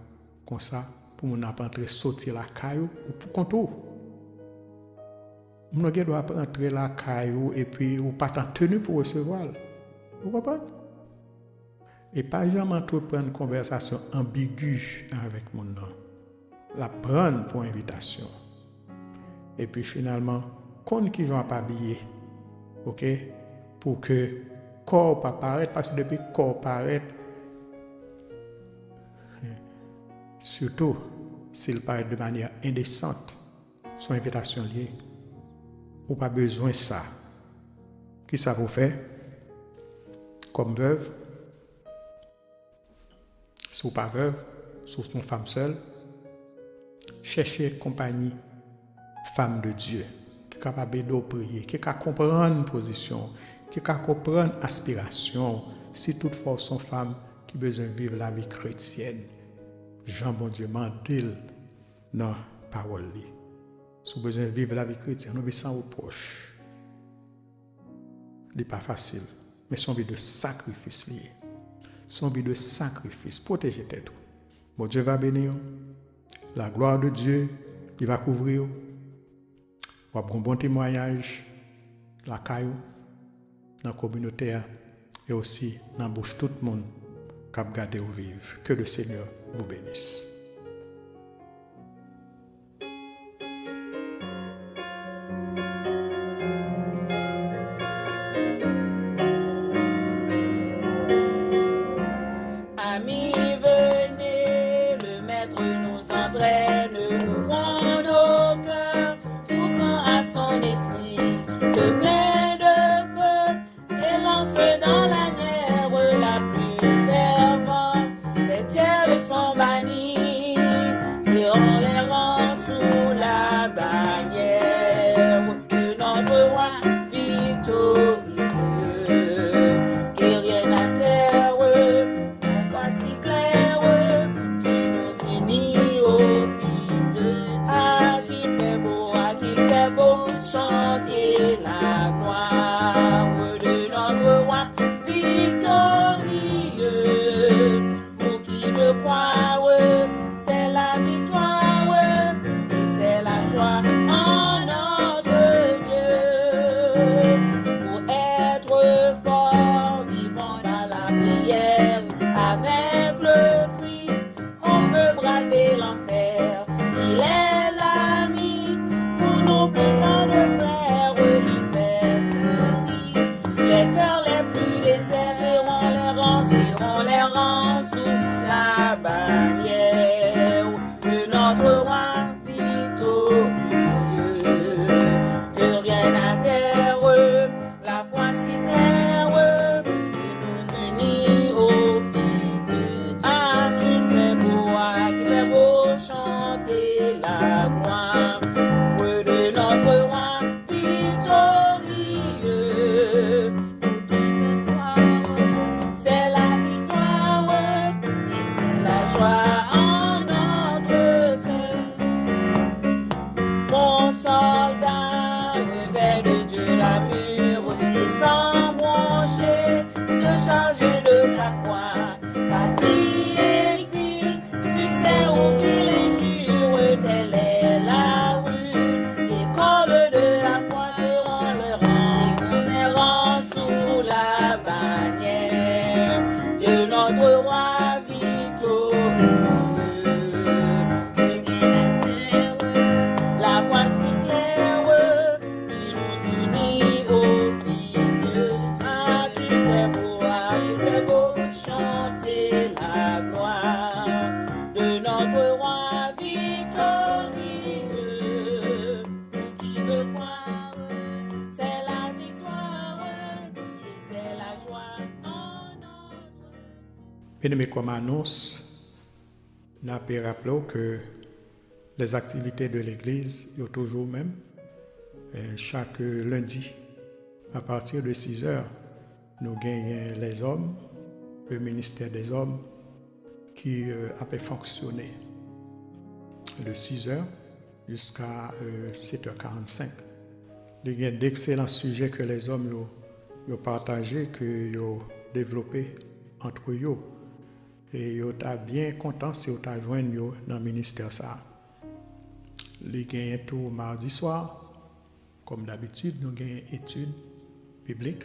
comme ça pour nous entrer sortir la caillou ou pour contour. Nous doit entrer la caillou et puis ou pas tenu pour recevoir. Vous comprenez? Et pas jamais entreprendre une conversation ambiguë avec mon nom. La prendre pour invitation. Et puis finalement, qu'on qui n'ont pas habillé, ok, pour que corps pas paraître, parce que depuis corps paraît, surtout s'il paraît de manière indécente, son invitation liée, ou pas besoin de ça. Qui ça vous fait? Comme veuve, si vous pas veuve, si vous êtes une femme seule, cherchez compagnie, femme de Dieu, qui est capable de prier, qui est capable de comprendre position, qui est capable de comprendre aspiration, si toutefois sont femmes qui ont besoin de vivre la vie chrétienne. Jean bon Dieu m'a dit dans la parole. Si vous avez besoin de vivre la vie chrétienne, nous vivons sans reproche. Ce n'est pas facile, mais son vie de sacrifice lié. Son vie de sacrifice, protégez tête. Bon Dieu va bénir. La gloire de Dieu, il va couvrir. Vous avez un bon témoignage, la caillou, dans la communauté et aussi dans la bouche de tout le monde qui a gardé ou vivre. Que le Seigneur vous bénisse. Amis, venez, le Maître nous entraîne, ouvrons nos cœurs, tout grand à son esprit, que plein de feu s'élance dans la nière la plus fervente. Les tiers sont bannis, serrons les rangs sous la bannière de notre roi victorieux. Que rien à terre, on voit si clair, qui nous unit au Fils de Dieu. Ah, qu'il fait beau, chanter la gloire de notre roi victorieux. Pour qui veut croire, c'est la victoire et c'est la joie en notre Dieu. Pour être fort, vivant dans la prière, avec le Christ, on peut braver l'enfer. Il est l'ami pour nos putains de frères, il fait fleurir les cœurs les plus déserts, serrons les rangs sous la bannière de notre roi victorieux. Que rien à terre, la foi si claire, qui nous unit au Fils de Dieu. Ah, qu'il fait beau chanter la gloire de notre roi victorieux. C'est la victoire et c'est la joie en notre cœur. Mon soldat, revêt de Dieu l'armure, et sans broncher, se charger de sa croix. Patrie exil, succès aux villes et jure, telle est la rue. L'école de la foi seront les rangs sous la bannière de notre roi victorieux. La voix si claire qui nous unit au Fils de Dieu. Ah, qu'il fait beau chanter la gloire de notre roi victorieux. Qui veut croire, c'est la victoire et c'est la joie en notre. Bien-aimés, comme annonce, nous avons rappelé que les activités de l'Église sont toujours même, chaque lundi, à partir de 6 heures, nous gagnons les hommes, le ministère des hommes qui a pu fonctionner de 6h jusqu'à 7h45. Il y a d'excellents sujets que les hommes ont partagés, que ont développés entre eux. Et ils sont bien contents si ils ont joint dans le ministère. Ils gagnent tout mardi soir. Comme d'habitude, nous avons une étude biblique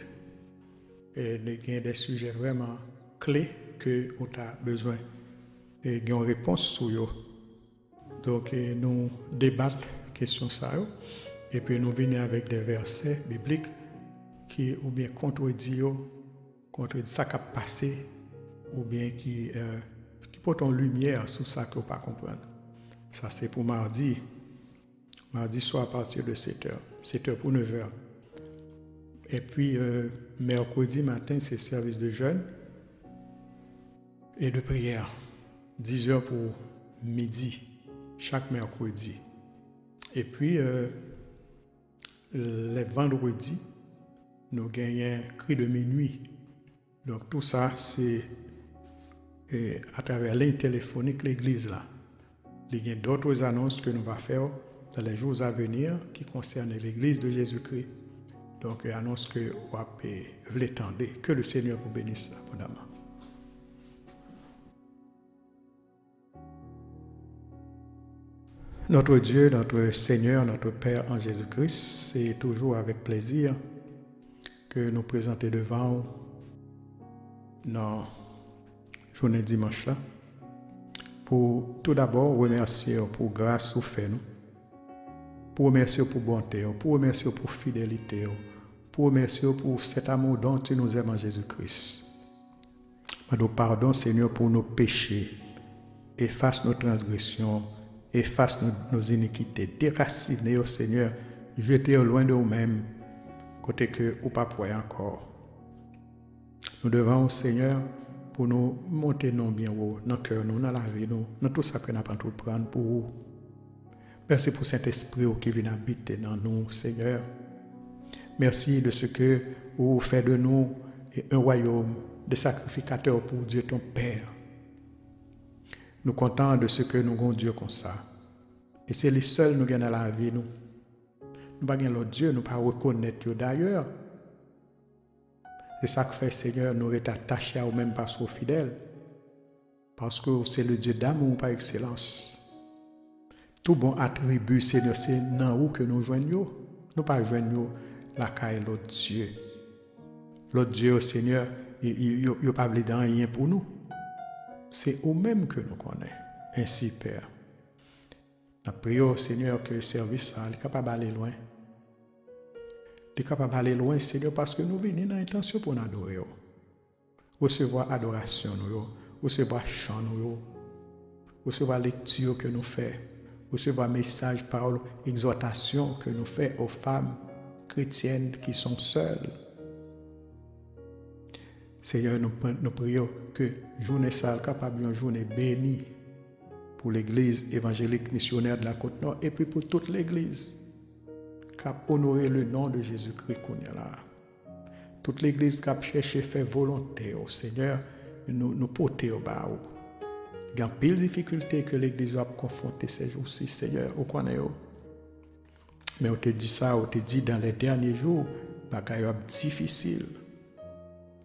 et nous avons des sujets vraiment clés que nous avons besoin et nous avons une réponse sur eux. Donc, nous débattons question ça et puis nous venons avec des versets bibliques qui ou bien contredisent ça qui a passé ou bien qui portent en lumière sur ça que vous ne pas comprendre. Ça, c'est pour mardi soir à partir de 7h. 7h pour 9h. Et puis, mercredi matin, c'est service de jeûne et de prière. 10h pour midi, chaque mercredi. Et puis, les vendredis, nous gagnons cri de minuit. Donc, tout ça, c'est à travers les téléphoniques, l'église là. Il y a d'autres annonces que nous allons faire dans les jours à venir qui concernent l'église de Jésus-Christ. Donc, annonce que vous voulez tendre. Que le Seigneur vous bénisse abondamment. Notre Dieu, notre Seigneur, notre Père en Jésus-Christ, c'est toujours avec plaisir que nous présentons devant vous dans la journée dimanche là. Pour tout d'abord remercier pour grâce que vous faites nous. Pour remercier pour bonté, pour remercier pour fidélité, pour remercier pour cet amour dont tu nous aimes en Jésus-Christ. Nous pardon, Seigneur, pour nos péchés. Efface nos transgressions, efface nos iniquités. Déracinez, oh Seigneur, jetez au loin de nous-mêmes, côté que ou pas pour encore. Nous devons, oh Seigneur, pour nous monter non bien haut, dans le cœur, nous, dans la vie, nous, dans tout ça que nous avons tout prendre pour vous. Merci pour Saint-Esprit qui vient habiter dans nous, Seigneur. Merci de ce que vous faites de nous un royaume de sacrificateurs pour Dieu ton Père. Nous comptons de ce que nous avons Dieu comme ça. Et c'est les seuls nous gagnons dans la vie. Nous ne pas l'autre Dieu, nous ne pas reconnaître d'ailleurs. C'est ça que fait, Seigneur, nous être attachés à vous-même parce que vous fidèles. Parce que c'est le Dieu d'amour par excellence. Tout bon attribut, Seigneur, c'est dans où que nous joignons. Nous pas joignons la caille de l'autre Dieu. L'autre Dieu, Seigneur, il n'a pas voulu dans rien pour nous. C'est vous-même que nous connaissons. Ainsi, Père. Nous prions, Seigneur, que le service est capable d'aller loin. Il est capable d'aller loin, Seigneur, parce que nous venons dans l'intention pour nous adorer. Recevoir adoration, recevoir chant, recevoir lecture que nous faisons. Recevoir message, parole, exhortation que nous faisons aux femmes chrétiennes qui sont seules. Seigneur, nous prions que journée sale capable une journée bénie pour l'église évangélique missionnaire de la Côte-Nord et puis pour toute l'église qui a honoré le nom de Jésus-Christ qu'on est là. Toute l'église qui a cherché faire volonté au Seigneur, nous porter au bas. Il y a pile de difficultés que l'église a confrontées ces jours-ci, Seigneur, au connaît. Mais on te dit ça, on te dit dans les derniers jours, bagaille difficile.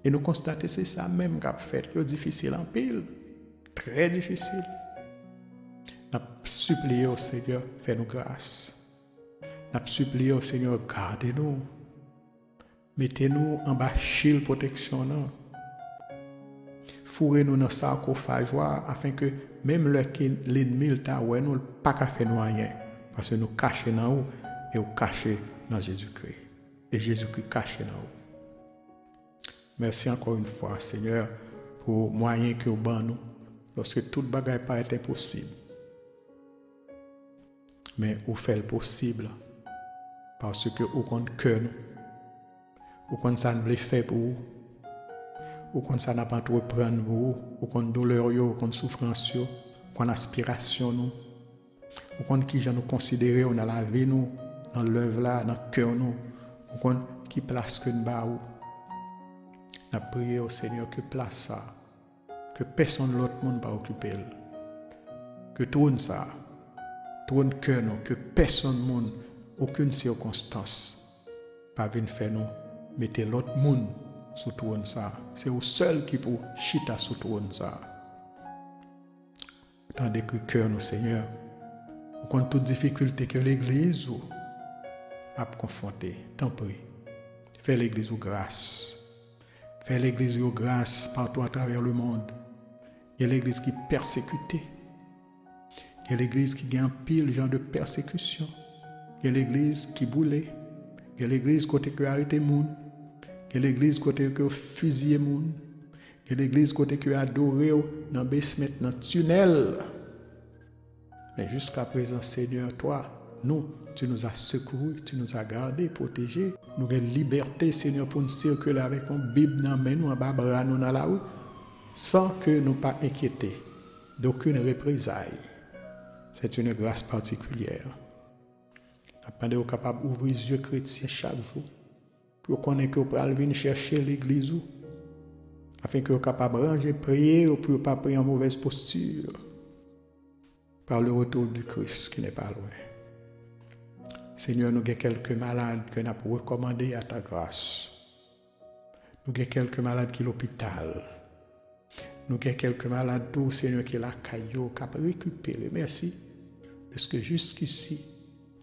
Et nous constatons c'est ça même qu'a fait, c'est difficile en pile, très difficile. Nous supplié au Seigneur, fais-nous grâce. Nous supplié au Seigneur, gardez-nous. Mettez-nous en bas de protection. Fourrez-nous dans le sarcophage afin que même l'ennemi ne nous pas faire nous rien. Parce que nous cachons dans nous et nous cachons dans Jésus-Christ. Et Jésus-Christ cache dans nous. Merci encore une fois, Seigneur, pour moyen que vous donnez nous lorsque toute bagaille paraît impossible. Mais vous faites le possible parce que vous comptez que nous. Vous comptez ça nous fait pour vous. Ou quand ça n'a pas trop prendre vous, ou quand douleur ou quand souffrance ou quand aspiration nous, ou quand qui nous considérer dans la vie nous, dans l'œuvre là, dans le cœur nous, ou quand qui place que nous ba ou. Nous prions au Seigneur que place ça, que personne l'autre monde pas occuper. Que tourne ça, tourne cœur nous, que personne monde, aucune circonstance, pas venir faire nous, mettez l'autre monde sous tourne ça. C'est au seul qui peut chita sous tourne ça. Tandis que cœur nous, Seigneur, contre toute difficulté que l'Église a confronté, tant pis, fais l'Église grâce. Fais l'Église grâce partout à travers le monde. Il y a l'Église qui est persécutée. Il y a l'Église qui gagne pile genre de persécution. Il y a l'Église qui boulait. Il y a l'Église côté qui a arrêté moun. Il y a l'Église côté qui a fusillé moun. Il y a l'Église côté qui a adoré dans le basement, dans le tunnel. Mais jusqu'à présent, Seigneur, toi, nous, tu nous as secourus, tu nous as gardés, protégés. Nous avons liberté, Seigneur, pour nous circuler avec une Bible dans la main, nous, en bas, nous dans la rue, sans que nous pas inquiéter d'aucune représailles. C'est une grâce particulière. Nous sommes capables d'ouvrir les yeux chrétiens chaque jour pour qu'on ait que vous venir chercher l'église afin que vous soyez capables de ranger, prier ou pour ne pas prier en mauvaise posture par le retour du Christ qui n'est pas loin. Seigneur, nous avons quelques malades que nous avons recommandés à ta grâce. Nous avons quelques malades qui sont à l'hôpital. Nous avons quelques malades, tout, Seigneur, qui sont là, qui ont récupéré. Merci, parce que jusqu'ici,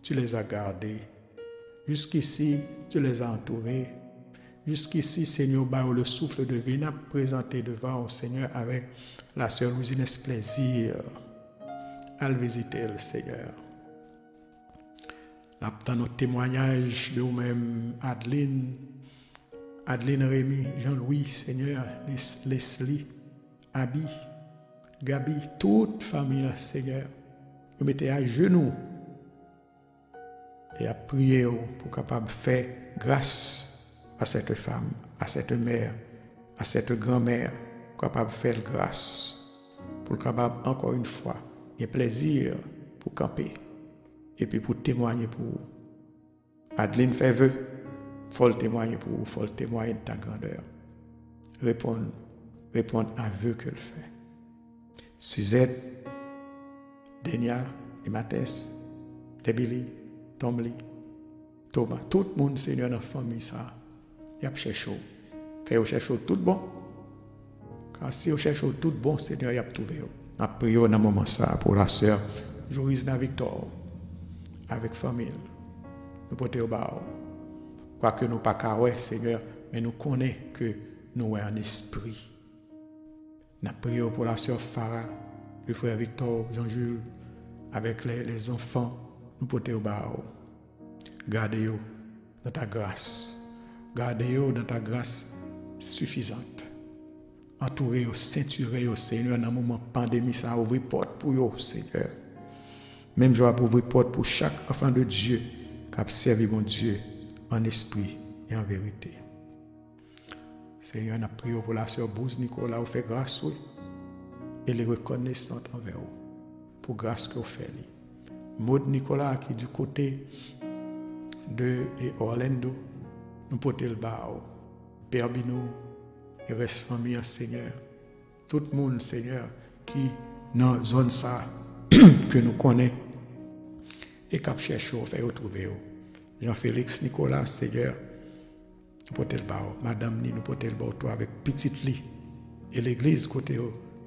tu les as gardés. Jusqu'ici, tu les as entourés. Jusqu'ici, Seigneur, le souffle de vie n'a présenté devant au Seigneur avec la sœur Louisine plaisir à le visiter, le Seigneur. Dans notre témoignage de vous-même, Adeline Rémy, Jean-Louis, Seigneur, Leslie, Abby, Gabi, toute famille, Seigneur, vous mettez à genoux et à prier pour capable faire grâce à cette femme, à cette mère, à cette grand-mère, capable de faire grâce, pour capable encore une fois, et plaisir pour camper, et puis pour témoigner pour vous. Adeline fait vœu, il faut le témoigner pour vous, il faut le témoigner de ta grandeur. Répondre à vœu qu'elle fait. Suzette, Denia, Emates, Debili, Tomli, Thomas, tout le monde, Seigneur, dans la famille, ça, il y a cherché. Fait chercher tout bon. Car si vous cherchez tout bon, Seigneur, il y a trouvé. Nous prions dans ce moment ça pour la sœur Jorisna Victor, avec famille. Nous portons au bas. Quoique nous ne pas carré, Seigneur, mais nous connaissons que nous sommes en esprit. Nous prions pour la sœur Farah, le frère Victor, Jean-Jules, avec les enfants. Nous portons au bas. Gardez-vous dans ta grâce. Gardez-vous dans ta grâce suffisante. Entourez-vous, ceinturez-vous, Seigneur, dans le moment de la pandémie, ça a ouvert porte pour vous, Seigneur. Même je vais ouvrir porte pour chaque enfant de Dieu qui a servi mon Dieu en esprit et en vérité. Seigneur, nous prions pour la sœur Bouze Nicolas, vous faites grâce, et les reconnaissante envers vous, pour grâce que vous faites. Maud Nicolas, qui est du côté de Orlando, nous portons le bas, Père Bino, et reste famille, Seigneur. Tout le monde, Seigneur, qui dans la zone ça, que nous connaissons, et qui cherche à faire retrouver. Jean-Félix Nicolas, Seigneur, nous portons le bas. Madame Ni, nous portons le bas, toi avec petite lit. Et l'église, côté,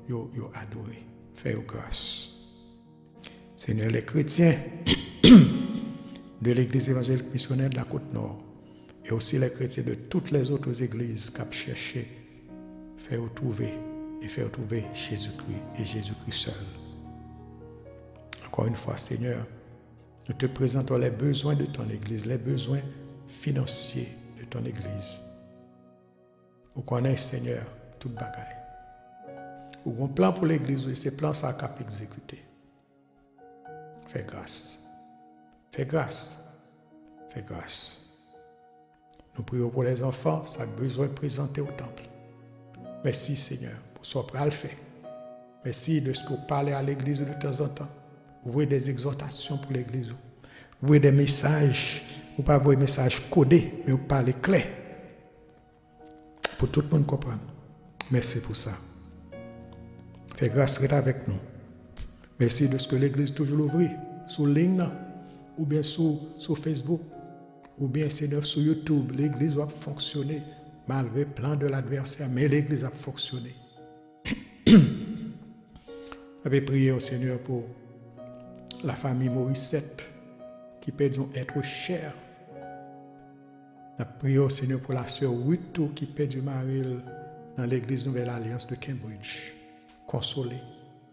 yo adoré. Fais grâce. Seigneur, les chrétiens de l'église évangélique missionnaire de la Côte-Nord, et aussi les chrétiens de toutes les autres églises qui ont cherché à faire retrouver Jésus-Christ et Jésus-Christ seul. Encore une fois, Seigneur, nous te présentons les besoins de ton église, les besoins financiers de ton église. Vous connaissez, Seigneur, toute bagaille. Vous avez un plan pour l'église et ces plans, ça a qu'à exécuter. Fais grâce. Fais grâce. Fais grâce. Nous prions pour les enfants, ça a besoin de présenter au temple. Merci, Seigneur, pour ce que vous avez fait. Merci de ce que vous parlez à l'église de temps en temps. Vous voyez des exhortations pour l'église. Vous voyez des messages. Vous ne pas des messages codés, mais vous parlez clair. pour tout le monde comprendre. Merci pour ça. Fais grâce d'être avec nous. Merci de ce que l'Église toujours ouverte sur ligne, ou bien sur Facebook, ou bien Seigneur sur YouTube. L'Église va fonctionner malgré le plan de l'adversaire, mais l'Église a fonctionné. J'avais prié au Seigneur pour la famille Morissette qui perd un être cher. J'ai prié au Seigneur pour la sœur Wito qui perd du mari dans l'église Nouvelle Alliance de Cambridge. Consoler.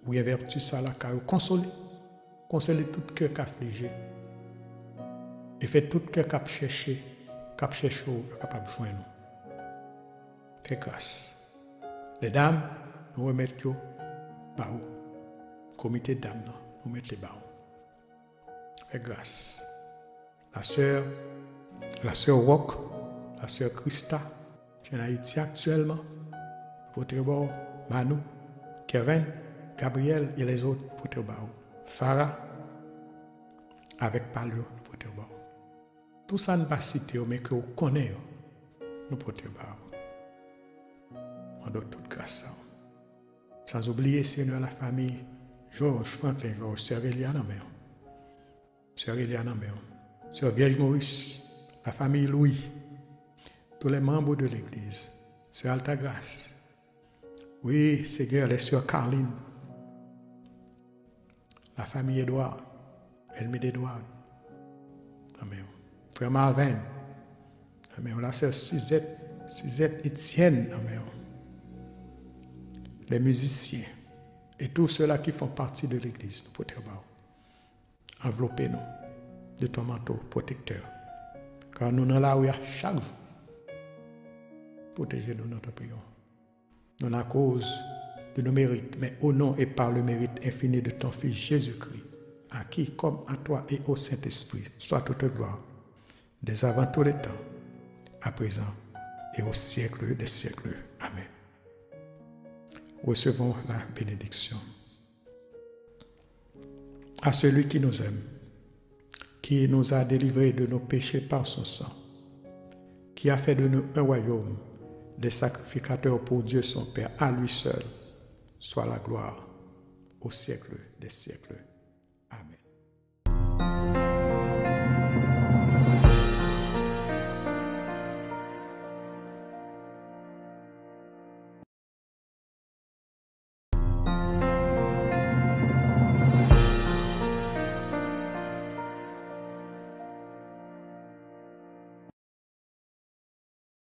Oui, vertu ça la car consoler. Consoler tout cœur qui affligé. Et fait tout cœur qui cherché, capable de joindre nous. Fais grâce. Les dames, nous remettons par où? Comité de dames, nous mettons les barreaux. Fais grâce. La sœur Rock, la sœur Christa, qui est en Haïti actuellement, votre bord, Manu, Kevin, Gabriel et les autres, votre bord. Farah, avec Palio, votre bord. Tout ça ne va pas citer, mais que vous connaissez, nous votre bord. On doit toute grâce. Sans oublier, Seigneur, la famille Georges, Franklin, Georges, Sœur Eliana Méon. Sœur Eliana Méon. Sœur Vierge Maurice, la famille Louis, tous les membres de l'Église, Sœur Altagrace, oui, Seigneur, les Sœurs Carline, la famille Édouard, Elmide Édouard, Amen. Frère Marvin, Amen. La Sœur Suzette Étienne, Amen. Les musiciens et tous ceux-là qui font partie de l'Église, nous pouvons enveloppez-nous de ton manteau protecteur. Car nous sommes là où il y a chaque jour. Protégez-nous notre prière. Non à cause de nos mérites, mais au nom et par le mérite infini de ton Fils Jésus-Christ, à qui, comme à toi et au Saint-Esprit, soit toute gloire, dès avant tous les temps, à présent et au siècle des siècles. Amen. Recevons la bénédiction. À celui qui nous aime, qui nous a délivrés de nos péchés par son sang, qui a fait de nous un royaume, des sacrificateurs pour Dieu son Père, à lui seul, soit la gloire au siècle des siècles.